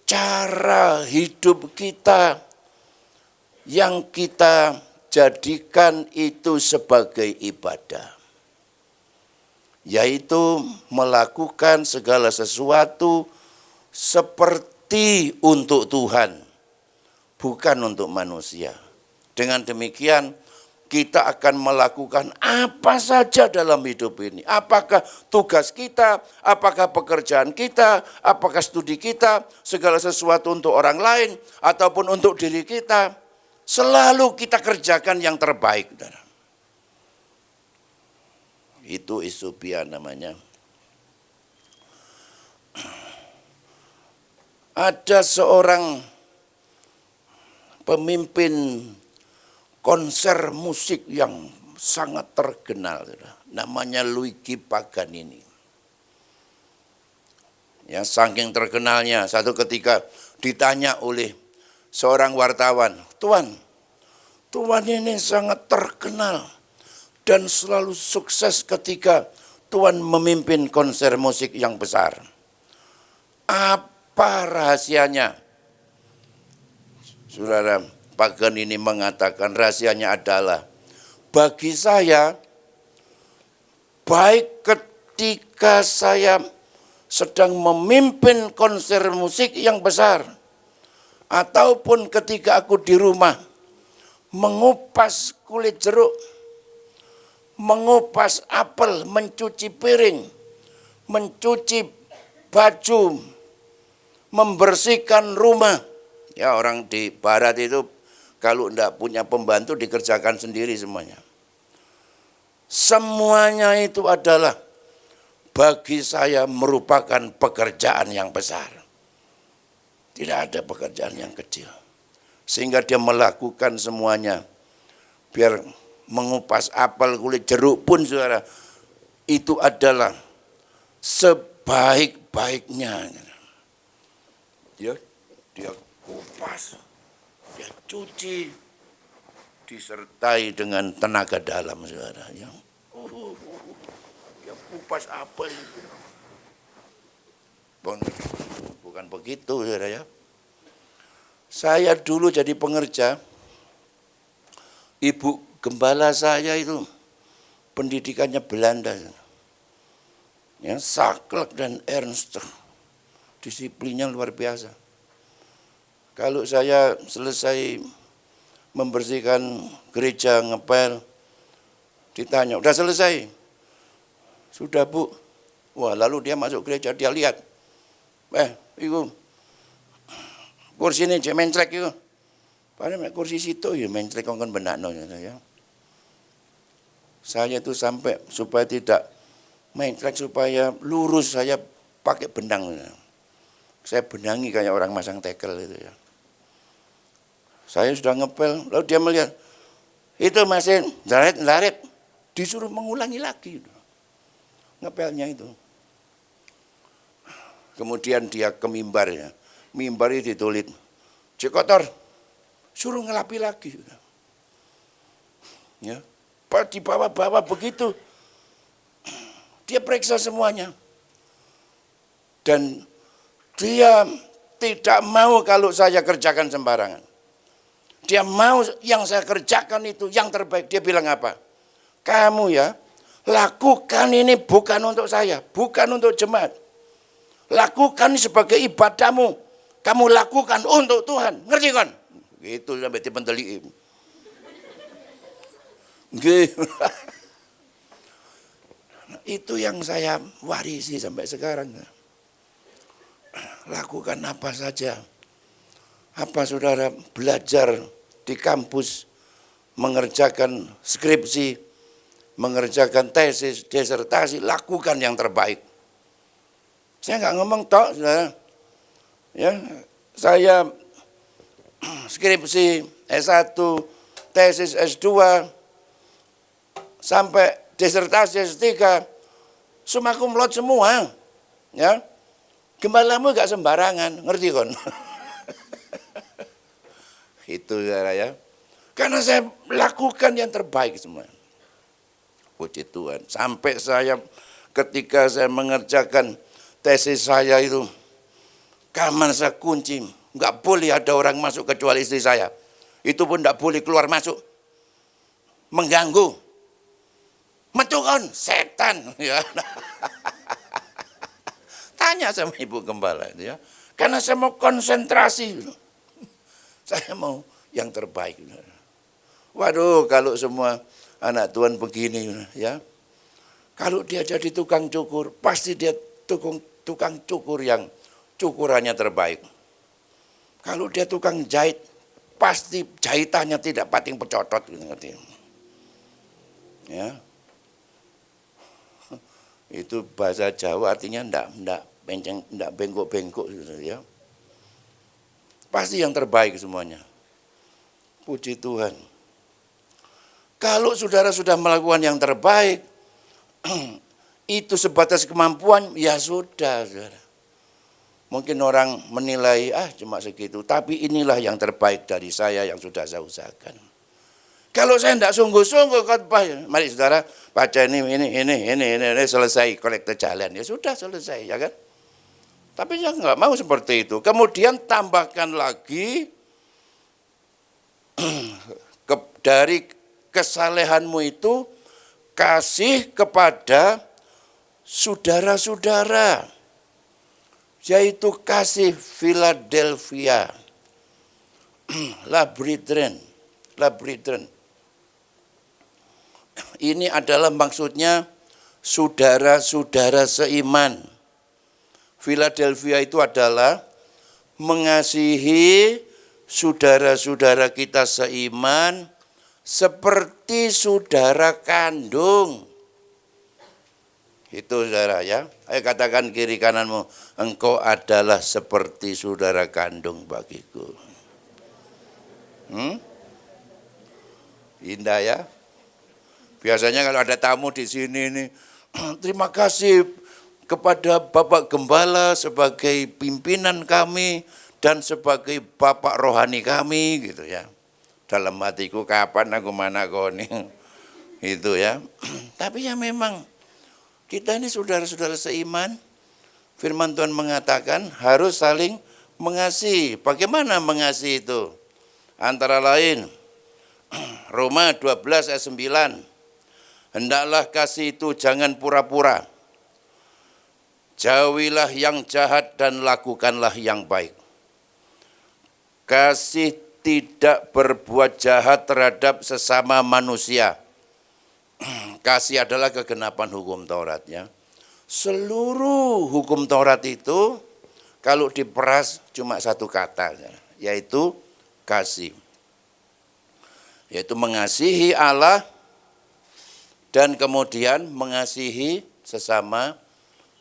cara hidup kita yang kita jadikan itu sebagai ibadah. Yaitu melakukan segala sesuatu seperti untuk Tuhan, bukan untuk manusia. Dengan demikian, kita akan melakukan apa saja dalam hidup ini. Apakah tugas kita, apakah pekerjaan kita, apakah studi kita, segala sesuatu untuk orang lain, ataupun untuk diri kita. Selalu kita kerjakan yang terbaik. Itu eusebia namanya. Ada seorang pemimpin konser musik yang sangat terkenal, namanya Luigi Paganini. Ya, saking terkenalnya, satu ketika ditanya oleh seorang wartawan, Tuan ini sangat terkenal dan selalu sukses ketika Tuan memimpin konser musik yang besar. Apa rahasianya? Saudara, Paganini mengatakan rahasianya adalah, bagi saya, baik ketika saya sedang memimpin konser musik yang besar, ataupun ketika aku di rumah, mengupas kulit jeruk, mengupas apel, mencuci piring, mencuci baju, membersihkan rumah. Ya, orang di barat itu kalau tidak punya pembantu dikerjakan sendiri semuanya. Semuanya itu adalah bagi saya merupakan pekerjaan yang besar. Tidak ada pekerjaan yang kecil. Sehingga dia melakukan semuanya. Biar mengupas apel, kulit jeruk pun saudara, itu adalah sebaik-baiknya. Dia kupas, dia cuci, disertai dengan tenaga dalam saudara. Dia kupas apel. Bukan begitu saudara ya. Saya dulu jadi pengerja, ibu gembala saya itu pendidikannya Belanda. Ya, saklek dan ernst. Disiplinnya luar biasa. Kalau saya selesai membersihkan gereja, ngepel, ditanya, udah selesai? Sudah Bu. Wah, lalu dia masuk gereja, dia lihat. Itu kursi ini cek menclek itu. Padahal kursi situ ya menclek kongkon benakno ya. Saya itu sampai supaya tidak menclek, supaya lurus, saya pakai benang. Saya benangi kayak orang masang tekel itu ya. Saya sudah ngepel, lalu dia melihat, itu masih larit, disuruh mengulangi lagi ngepelnya itu. Kemudian dia ke mimbarnya, mimbar itu ditulis, cek kotor, suruh ngelapi lagi. Ya, di bawah-bawah begitu, dia periksa semuanya. Dan dia tidak mau kalau saya kerjakan sembarangan. Dia mau yang saya kerjakan itu yang terbaik. Dia bilang apa? Kamu ya, lakukan ini bukan untuk saya, bukan untuk jemaat. Lakukan sebagai ibadahmu. Kamu lakukan untuk Tuhan. Ngerti kan? Gitu sampai dipenteli. Gitu. Itu yang saya warisi sampai sekarang. Lakukan apa saja. Apa saudara belajar di kampus, mengerjakan skripsi, mengerjakan tesis, disertasi, lakukan yang terbaik. Saya nggak ngomong tok, saudara. Ya, saya skripsi S1, tesis S2, sampai disertasi S3, summa cum laude semua. Ya, gembalamu nggak sembarangan, ngerti kon? Itu saudara ya. Karena saya lakukan yang terbaik semua. Puji Tuhan. Sampai saya ketika saya mengerjakan tesis saya itu, kamar saya kunci. Enggak boleh ada orang masuk kecuali istri saya. Itu pun enggak boleh keluar masuk. Mengganggu. Metukon, setan. Ya. Tanya sama ibu gembala. Ya. Karena saya mau konsentrasi. Saya mau yang terbaik. Waduh, kalau semua anak Tuhan begini, ya. Kalau dia jadi tukang cukur, pasti dia tukang cukur yang cukurannya terbaik. Kalau dia tukang jahit, pasti jahitannya tidak pating pecotot. Ya. Itu bahasa Jawa artinya enggak bengkok-bengkok ya. Pasti yang terbaik semuanya. Puji Tuhan. Kalau saudara sudah melakukan yang terbaik, itu sebatas kemampuan, ya sudah, saudara. Mungkin orang menilai, cuma segitu. Tapi inilah yang terbaik dari saya yang sudah saya usahakan. Kalau saya tidak sungguh-sungguh khotbah, mari saudara baca ini selesai kolektor jalan. Ya sudah selesai, ya kan? Tapi saya nggak mau seperti itu. Kemudian tambahkan lagi dari kesalehanmu itu kasih kepada saudara-saudara, yaitu kasih Philadelphia, la brethren. Ini adalah maksudnya saudara-saudara seiman. Philadelphia itu adalah mengasihi saudara-saudara kita seiman seperti saudara kandung. Itu saudara ya. Ayo katakan kiri kananmu, engkau adalah seperti saudara kandung bagiku. Indah ya. Biasanya kalau ada tamu di sini nih, terima kasih kepada Bapak Gembala sebagai pimpinan kami dan sebagai Bapak rohani kami gitu ya. Dalam hatiku kapan aku mana kau nih. Itu ya. Tapi ya memang kita ini saudara-saudara seiman. Firman Tuhan mengatakan harus saling mengasihi. Bagaimana mengasihi itu? Antara lain Roma 12 ayat 9. Hendaklah kasih itu jangan pura-pura. Jauhilah yang jahat dan lakukanlah yang baik. Kasih tidak berbuat jahat terhadap sesama manusia. Kasih adalah kegenapan hukum Taurat ya. Seluruh hukum Taurat itu kalau diperas cuma satu kata, yaitu kasih. Yaitu mengasihi Allah dan kemudian mengasihi sesama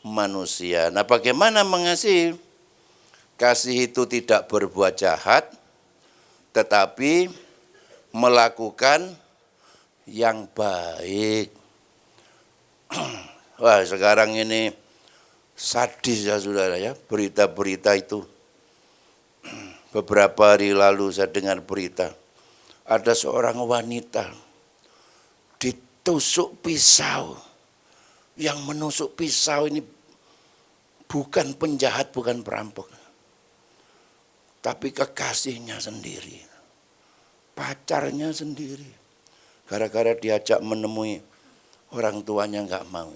manusia. Nah, bagaimana mengasihi? Kasih itu tidak berbuat jahat, tetapi melakukan yang baik. Wah, sekarang ini sadis ya saudara ya, berita-berita itu. Beberapa hari lalu saya dengar berita, ada seorang wanita ditusuk pisau. Yang menusuk pisau ini bukan penjahat, bukan perampok. Tapi kekasihnya sendiri, pacarnya sendiri, gara-gara diajak menemui orang tuanya nggak mau.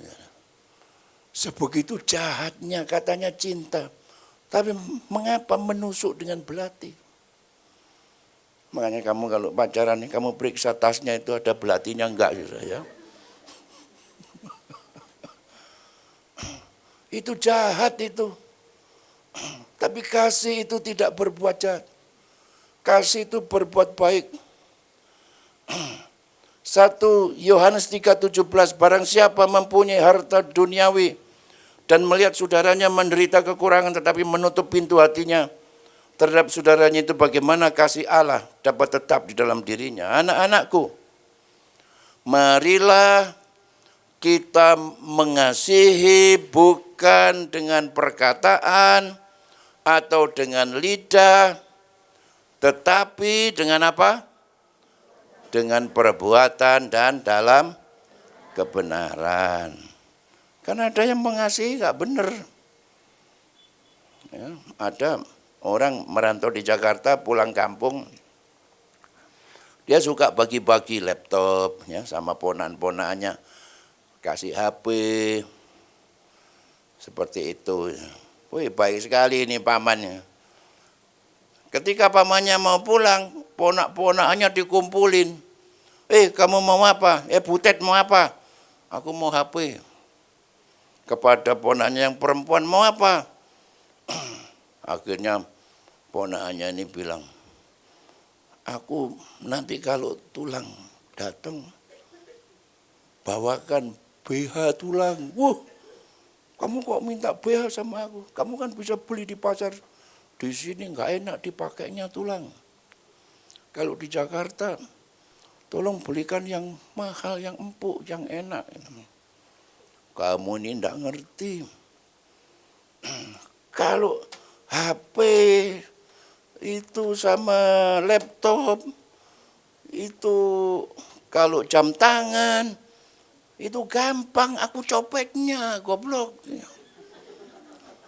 Sebegitu jahatnya katanya cinta, tapi mengapa menusuk dengan belati? Makanya kamu kalau pacaran nih, kamu periksa tasnya itu ada belatinya enggak ya? Itu jahat itu. Tapi kasih itu tidak berbuat jahat. Kasih itu berbuat baik. 1 Yohanes 3:17, barang siapa mempunyai harta duniawi dan melihat saudaranya menderita kekurangan tetapi menutup pintu hatinya terhadap saudaranya, itu bagaimana kasih Allah dapat tetap di dalam dirinya. Anak-anakku, marilah kita mengasihi bukan dengan perkataan atau dengan lidah, tetapi dengan apa? Dengan perbuatan dan dalam kebenaran. Karena ada yang mengasihi nggak benar. Ya, ada orang merantau di Jakarta pulang kampung, dia suka bagi-bagi laptop ya sama ponakan-ponakannya, kasih HP seperti itu. Wih, baik sekali ini pamannya. Ketika pamannya mau pulang, ponak-ponakannya dikumpulin. Kamu mau apa? Butet mau apa? Aku mau HP. Kepada ponaknya yang perempuan, mau apa? Akhirnya ponakannya ini bilang, aku nanti kalau tulang datang, bawakan BH tulang. Kamu kok minta BH sama aku? Kamu kan bisa beli di pasar. Di sini nggak enak dipakainya tulang. Kalau di Jakarta, tolong belikan yang mahal, yang empuk, yang enak. Kamu ini nggak ngerti. Kalau HP itu sama laptop, itu kalau jam tangan, itu gampang aku copetnya, goblok.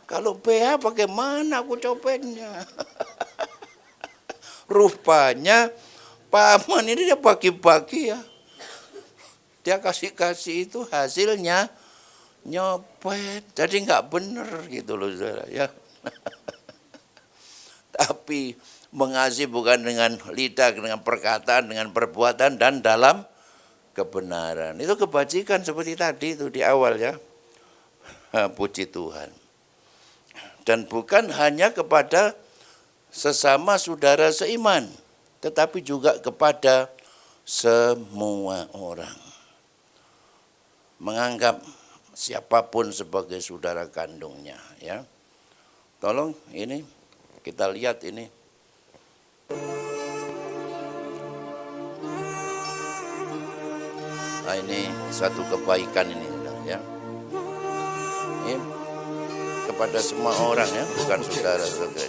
Kalau BH bagaimana aku copetnya? Rupanya paman ini dia bagi-bagi ya. Dia kasih-kasih itu hasilnya nyopet. Jadi nggak bener gitu loh saudara ya. Tapi mengasihi bukan dengan lidah, dengan perkataan, dengan perbuatan dan dalam kebenaran. Itu kebajikan seperti tadi itu di awal ya. Puji Tuhan. Dan bukan hanya kepada sesama saudara seiman, tetapi juga kepada semua orang. Menganggap siapapun sebagai saudara kandungnya ya. Tolong ini kita lihat ini. Nah, ini satu kebaikan ini ya. Ini kepada semua orang ya, bukan saudara-saudara.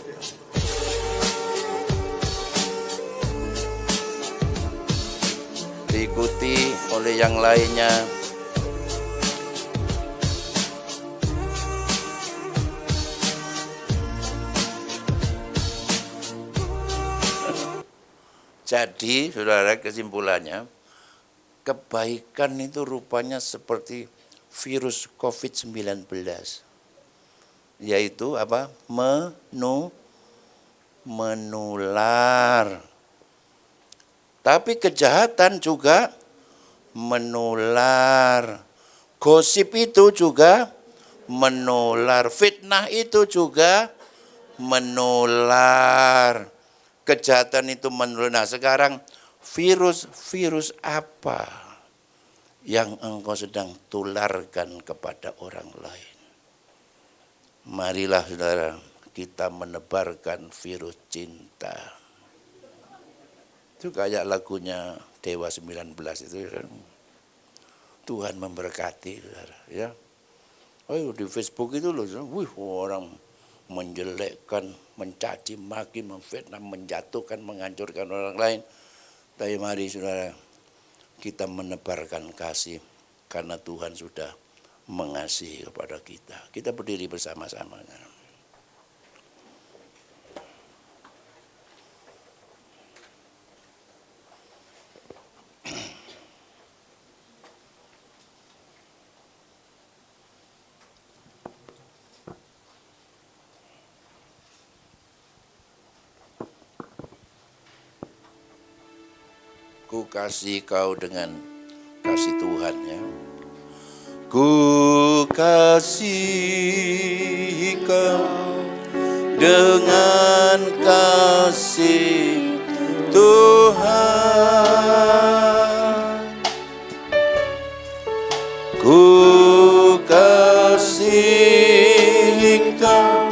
Diikuti oleh yang lainnya. Jadi, saudara, kesimpulannya, kebaikan itu rupanya seperti virus COVID-19. Yaitu apa? Menular. Tapi kejahatan juga menular. Gosip itu juga menular. Fitnah itu juga menular. Kejahatan itu menular. Nah, sekarang virus apa yang engkau sedang tularkan kepada orang lain? Marilah saudara, kita menebarkan virus cinta. Itu kayak lagunya Dewa 19 itu kan. Tuhan memberkati saudara ya. Di Facebook itu loh, orang menjelekkan, mencaci maki, memfitnah, menjatuhkan, menghancurkan orang lain. Tapi mari saudara, kita menebarkan kasih karena Tuhan sudah mengasihi kepada kita. Kita berdiri bersama-sama. Ku kasih kau dengan kasih Tuhan ya. Ku kasih kau dengan kasih Tuhan. Ku kasih kau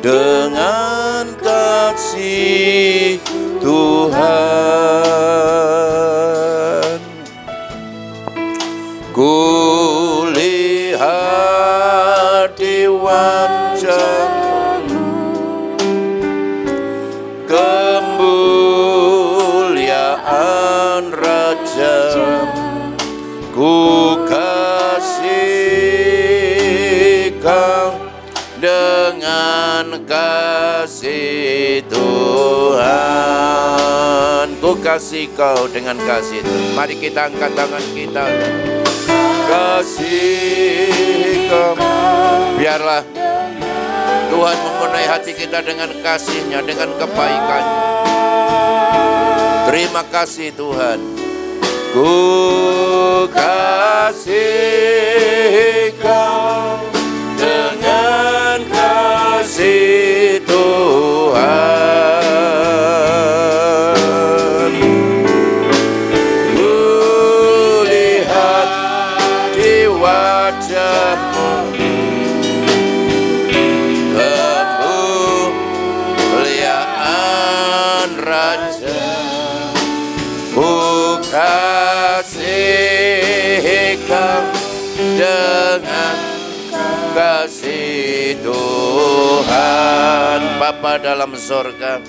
dengan kasih Tuhan. Ku lihat di wajah-Mu kemuliaan Raja. Ku kasih kau dengan kasih Tuhan. Ku kasih kau dengan kasih Tuhan. Mari kita angkat tangan kita. Kasih kau. Biarlah Tuhan memenuhi hati kita dengan kasih-Nya, dengan kebaikan-Nya. Terima kasih Tuhan. Ku kasih kau dengan kasih Tuhan. Ku lihat di wajah-Mu kemuliaan Raja. Ku kasih kau dengan kasih Tuhan. Bapa dalam sorga,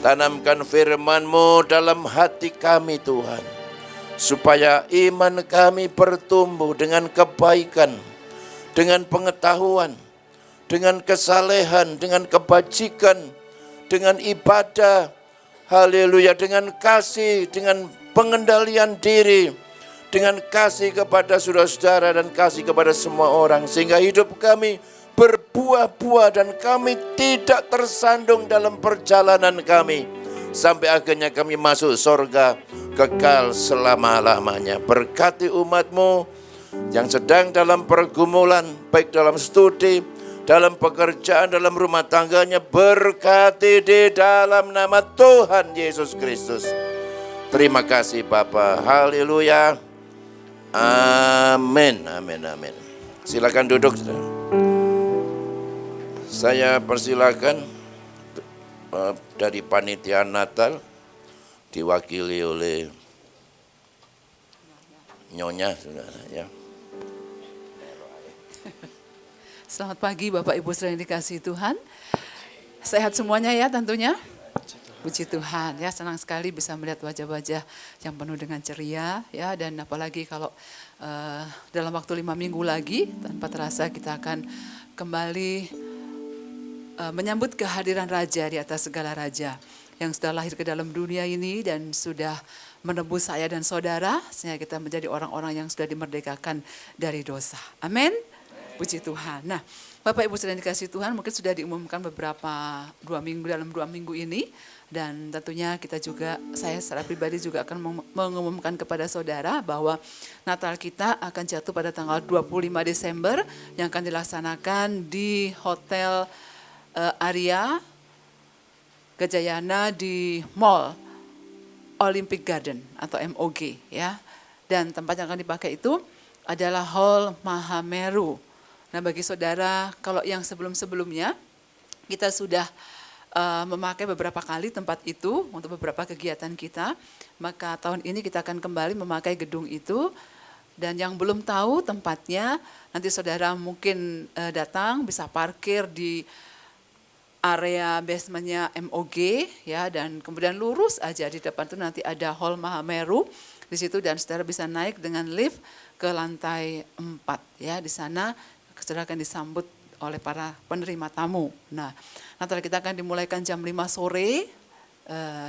tanamkan firman-Mu dalam hati kami Tuhan, supaya iman kami bertumbuh dengan kebaikan, dengan pengetahuan, dengan kesalehan, dengan kebajikan, dengan ibadah, haleluya, dengan kasih, dengan pengendalian diri, dengan kasih kepada saudara-saudara dan kasih kepada semua orang, sehingga hidup kami berbuah-buah dan kami tidak tersandung dalam perjalanan kami, sampai akhirnya kami masuk surga kekal selama-lamanya. Berkati umat-Mu yang sedang dalam pergumulan, baik dalam studi, dalam pekerjaan, dalam rumah tangganya, berkati di dalam nama Tuhan Yesus Kristus. Terima kasih Bapa. Haleluya. Amin. Amin. Amin. Silakan duduk. Saya persilakan dari panitia Natal diwakili oleh Nyonya, saudara ya. Selamat pagi Bapak Ibu saudara yang dikasihi Tuhan. Sehat semuanya ya tentunya. Puji Tuhan ya, senang sekali bisa melihat wajah-wajah yang penuh dengan ceria ya, dan apalagi kalau dalam waktu 5 minggu lagi tanpa terasa kita akan kembali menyambut kehadiran Raja di atas segala raja yang sudah lahir ke dalam dunia ini dan sudah menebus saya dan saudara sehingga kita menjadi orang-orang yang sudah dimerdekakan dari dosa. Amin. Puji Tuhan. Nah, Bapak Ibu saudara yang dikasihi Tuhan, mungkin sudah diumumkan beberapa 2 minggu dalam 2 minggu ini, dan tentunya kita juga, saya secara pribadi juga akan mengumumkan kepada saudara bahwa Natal kita akan jatuh pada tanggal 25 Desember yang akan dilaksanakan di Hotel Aria Gajayana di Mall Olympic Garden atau MOG ya. Dan tempat yang akan dipakai itu adalah Hall Mahameru. Nah, bagi saudara, kalau yang sebelum-sebelumnya kita sudah memakai beberapa kali tempat itu untuk beberapa kegiatan kita, maka tahun ini kita akan kembali memakai gedung itu. Dan yang belum tahu tempatnya, nanti saudara mungkin datang bisa parkir di area basementnya MOG ya, dan kemudian lurus aja di depan itu nanti ada Hall Mahameru di situ, dan saudara bisa naik dengan lift ke lantai 4 ya. Di sana saudara akan disambut oleh para penerima tamu. Nah, Natal kita akan dimulaikan jam 5 sore.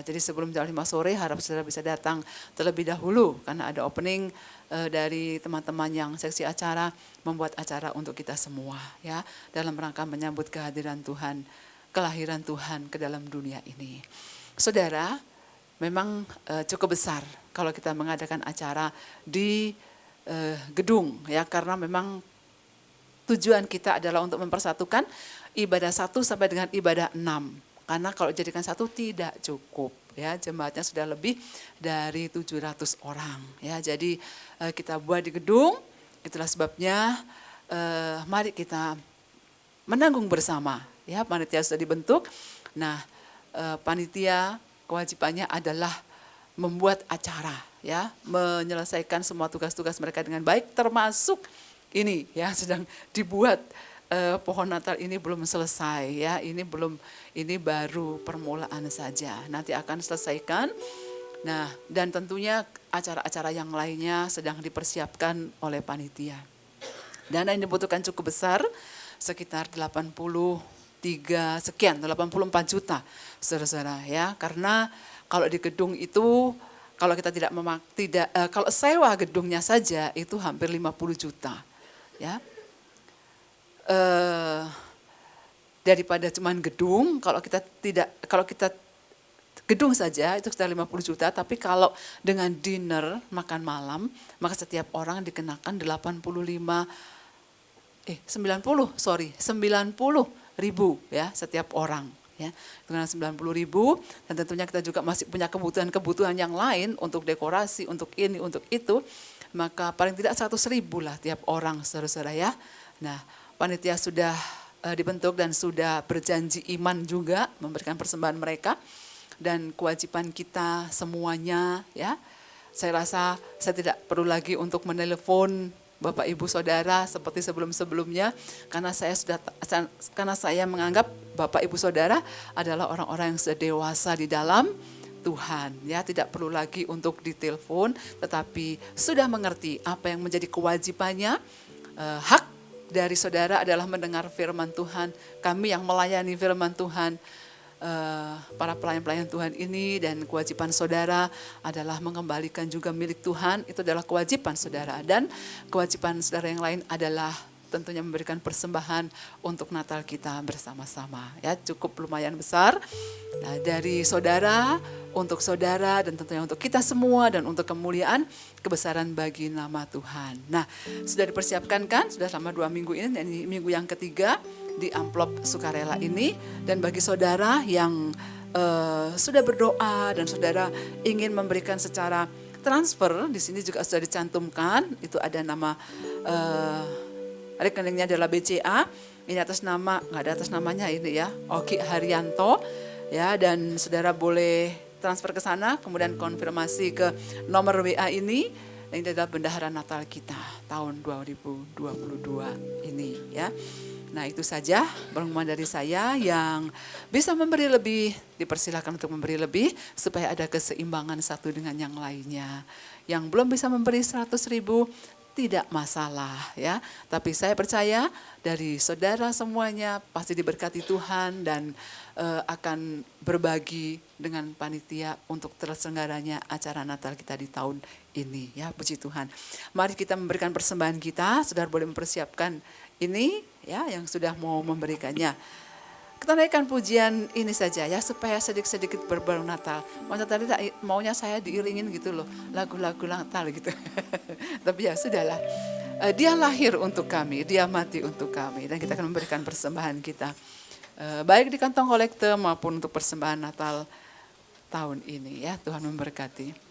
Jadi sebelum jam 5 sore harap saudara bisa datang terlebih dahulu karena ada opening dari teman-teman yang seksi acara membuat acara untuk kita semua ya, dalam rangka menyambut kehadiran Tuhan, kelahiran Tuhan ke dalam dunia ini. Saudara, memang cukup besar kalau kita mengadakan acara di gedung ya, karena memang tujuan kita adalah untuk mempersatukan ibadah 1 sampai dengan ibadah 6. Karena kalau jadikan 1 tidak cukup ya, jemaatnya sudah lebih dari 700 orang ya. Jadi kita buat di gedung, itulah sebabnya mari kita menanggung bersama ya. Panitia sudah dibentuk. Nah, panitia kewajibannya adalah membuat acara ya, menyelesaikan semua tugas-tugas mereka dengan baik, termasuk ini ya sedang dibuat pohon Natal ini belum selesai ya, ini baru permulaan saja, nanti akan selesaikan. Nah, dan tentunya acara-acara yang lainnya sedang dipersiapkan oleh panitia. Dana yang dibutuhkan cukup besar, sekitar 84 juta, saudara-saudara ya. Karena kalau di gedung itu, kalau kita kalau sewa gedungnya saja itu hampir 50 juta. Ya, daripada cuman gedung, kalau kita gedung saja itu sekitar 50 juta, tapi kalau dengan dinner, makan malam, maka setiap orang dikenakan 90 ribu ya setiap orang ya, dengan 90 ribu. Dan tentunya kita juga masih punya kebutuhan yang lain untuk dekorasi, untuk ini, untuk itu. Maka paling tidak 100 ribu lah tiap orang, saudara-saudara ya. Nah, panitia sudah dibentuk dan sudah berjanji iman juga memberikan persembahan mereka. Dan kewajiban kita semuanya ya, saya rasa saya tidak perlu lagi untuk menelepon Bapak Ibu Saudara seperti sebelum-sebelumnya, karena saya menganggap Bapak Ibu Saudara adalah orang-orang yang sudah dewasa di dalam Tuhan ya, tidak perlu lagi untuk ditelepon, tetapi sudah mengerti apa yang menjadi kewajibannya. Hak dari saudara adalah mendengar firman Tuhan. Kami yang melayani firman Tuhan, para pelayan-pelayan Tuhan ini, dan kewajiban saudara adalah mengembalikan juga milik Tuhan. Itu adalah kewajiban saudara, dan kewajiban saudara yang lain adalah tentunya memberikan persembahan untuk Natal kita bersama-sama ya, cukup lumayan besar. Nah, dari saudara untuk saudara dan tentunya untuk kita semua, dan untuk kemuliaan kebesaran bagi nama Tuhan. Nah, sudah dipersiapkan kan, sudah selama 2 minggu ini, dan ini minggu yang ketiga di amplop sukarela ini. Dan bagi saudara yang sudah berdoa dan saudara ingin memberikan secara transfer, di sini juga sudah dicantumkan, itu ada nama rekeningnya adalah BCA, ini atas nama, nggak ada atas namanya ini ya, Oki Haryanto ya, dan saudara boleh transfer ke sana, kemudian konfirmasi ke nomor WA ini. Ini adalah bendahara Natal kita tahun 2022 ini ya. Nah, itu saja pengumuman dari saya. Yang bisa memberi lebih, dipersilakan untuk memberi lebih supaya ada keseimbangan satu dengan yang lainnya. Yang belum bisa memberi 100 ribu, tidak masalah ya, tapi saya percaya dari saudara semuanya pasti diberkati Tuhan dan akan berbagi dengan panitia untuk terselenggaranya acara Natal kita di tahun ini ya, puji Tuhan. Mari kita memberikan persembahan kita, saudara boleh mempersiapkan ini ya yang sudah mau memberikannya. Kita naikkan pujian ini saja ya, supaya sedikit-sedikit berbau Natal. Maunya saya diiringin gitu loh, lagu-lagu Natal gitu. Tapi ya sudahlah, dia lahir untuk kami, dia mati untuk kami, dan kita akan memberikan persembahan kita. Baik di kantong kolekte maupun untuk persembahan Natal tahun ini ya, Tuhan memberkati.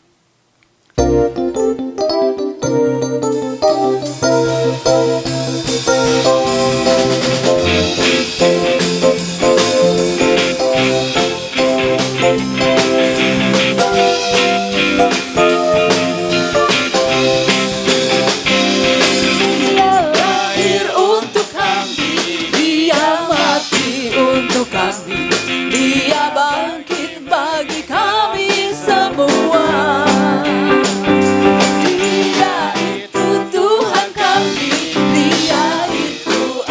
Dia bangkit bagi kami semua. Dia itu Tuhan kami, Dia itu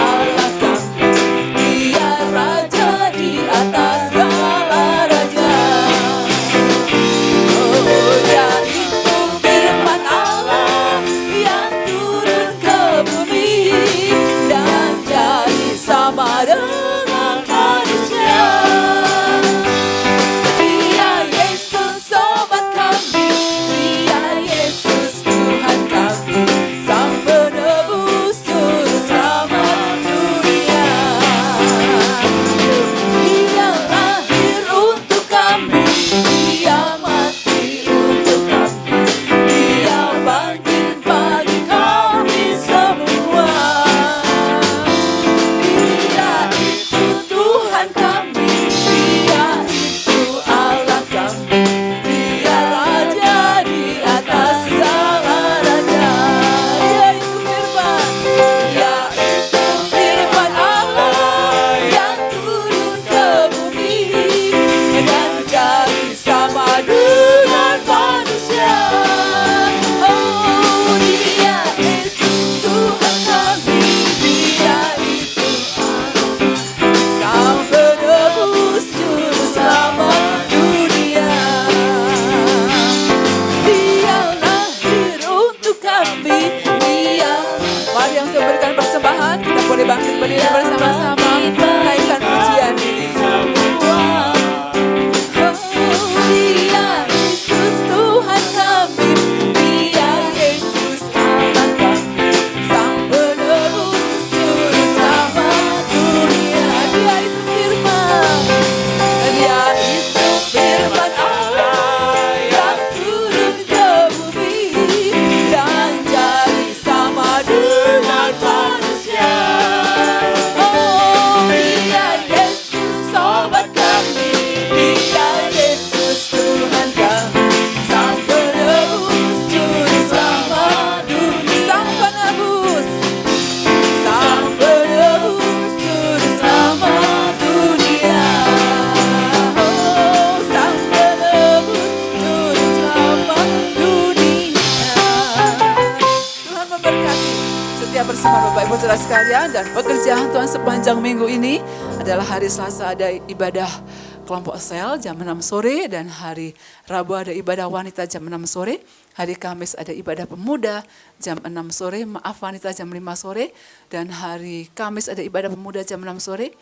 saudara sekalian, dan pekerjaan Tuhan sepanjang minggu ini adalah hari Selasa ada ibadah kelompok sel jam 6 sore, dan hari Rabu ada ibadah wanita jam 6 sore, hari Kamis ada ibadah pemuda jam 6 sore, maaf wanita jam 5 sore, dan hari Kamis ada ibadah pemuda jam 6 sore,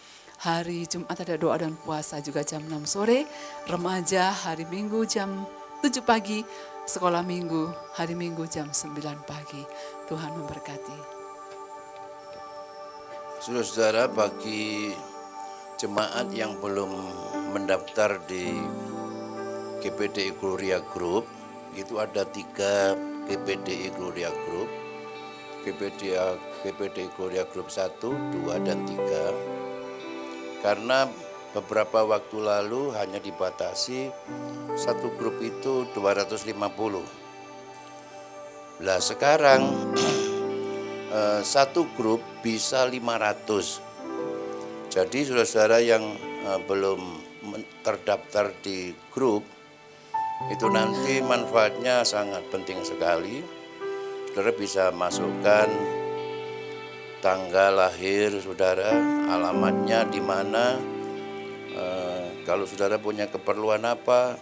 hari Jumat ada doa dan puasa juga jam 6 sore, remaja hari Minggu jam 7 pagi, sekolah minggu hari Minggu jam 9 pagi. Tuhan memberkati. Saudara-saudara, bagi jemaat yang belum mendaftar di GPDI Gloria Group, itu ada 3 GPDI Gloria Group, GPDI Gloria Group 1, 2, dan 3. Karena beberapa waktu lalu hanya dibatasi satu grup itu 250. Lah sekarang satu grup bisa 500. Jadi saudara-saudara yang belum terdaftar di grup, itu nanti manfaatnya sangat penting sekali. Saudara bisa masukkan tanggal lahir saudara, alamatnya di mana, kalau saudara punya keperluan apa,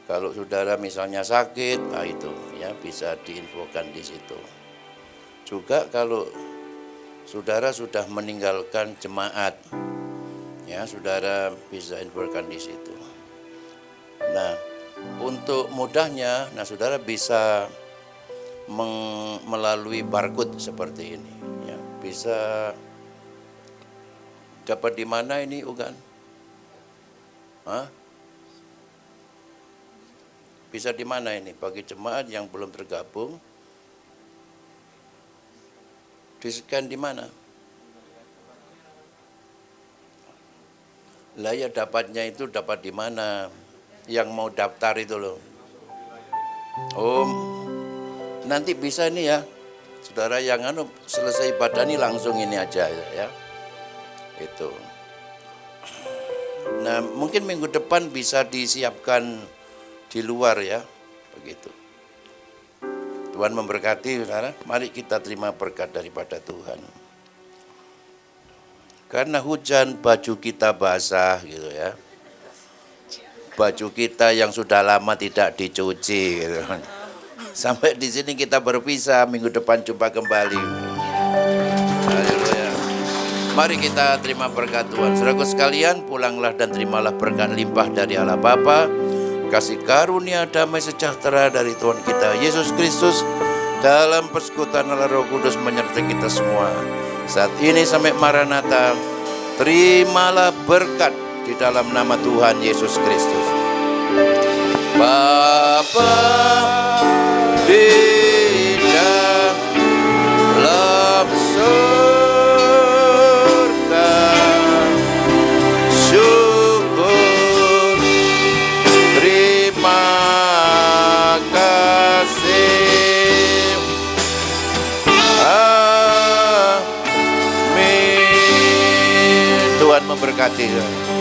kalau saudara misalnya sakit, nah itu ya bisa diinfokan di situ. Juga kalau saudara sudah meninggalkan jemaat, ya saudara bisa infokan di situ. Nah, untuk mudahnya, nah saudara bisa melalui barcode seperti ini. Ya, bisa dapat di mana ini, Ugan? Hah? Bisa di mana ini bagi jemaat yang belum tergabung? Di-scan di mana? Lah ya dapatnya itu dapat di mana? Yang mau daftar itu loh. Oh, nanti bisa nih ya. Saudara yang selesai ibadah ini langsung ini aja ya. Itu. Nah, mungkin minggu depan bisa disiapkan di luar ya. Begitu. Tuhan memberkati saudara, mari kita terima berkat daripada Tuhan. Karena hujan baju kita basah gitu ya. Baju kita yang sudah lama tidak dicuci gitu. Sampai di sini kita berpisah, minggu depan jumpa kembali. Haleluya. Mari kita terima berkat Tuhan. Saudaraku sekalian, pulanglah dan terimalah berkat limpah dari Allah Bapa, kasih karunia damai sejahtera dari Tuhan kita Yesus Kristus dalam persekutuan Allah Roh Kudus menyertai kita semua. Saat ini sampai Maranatha, terimalah berkat di dalam nama Tuhan Yesus Kristus. Bapa di dalam surga, syukur, terima kasih, amin. Tuhan memberkati.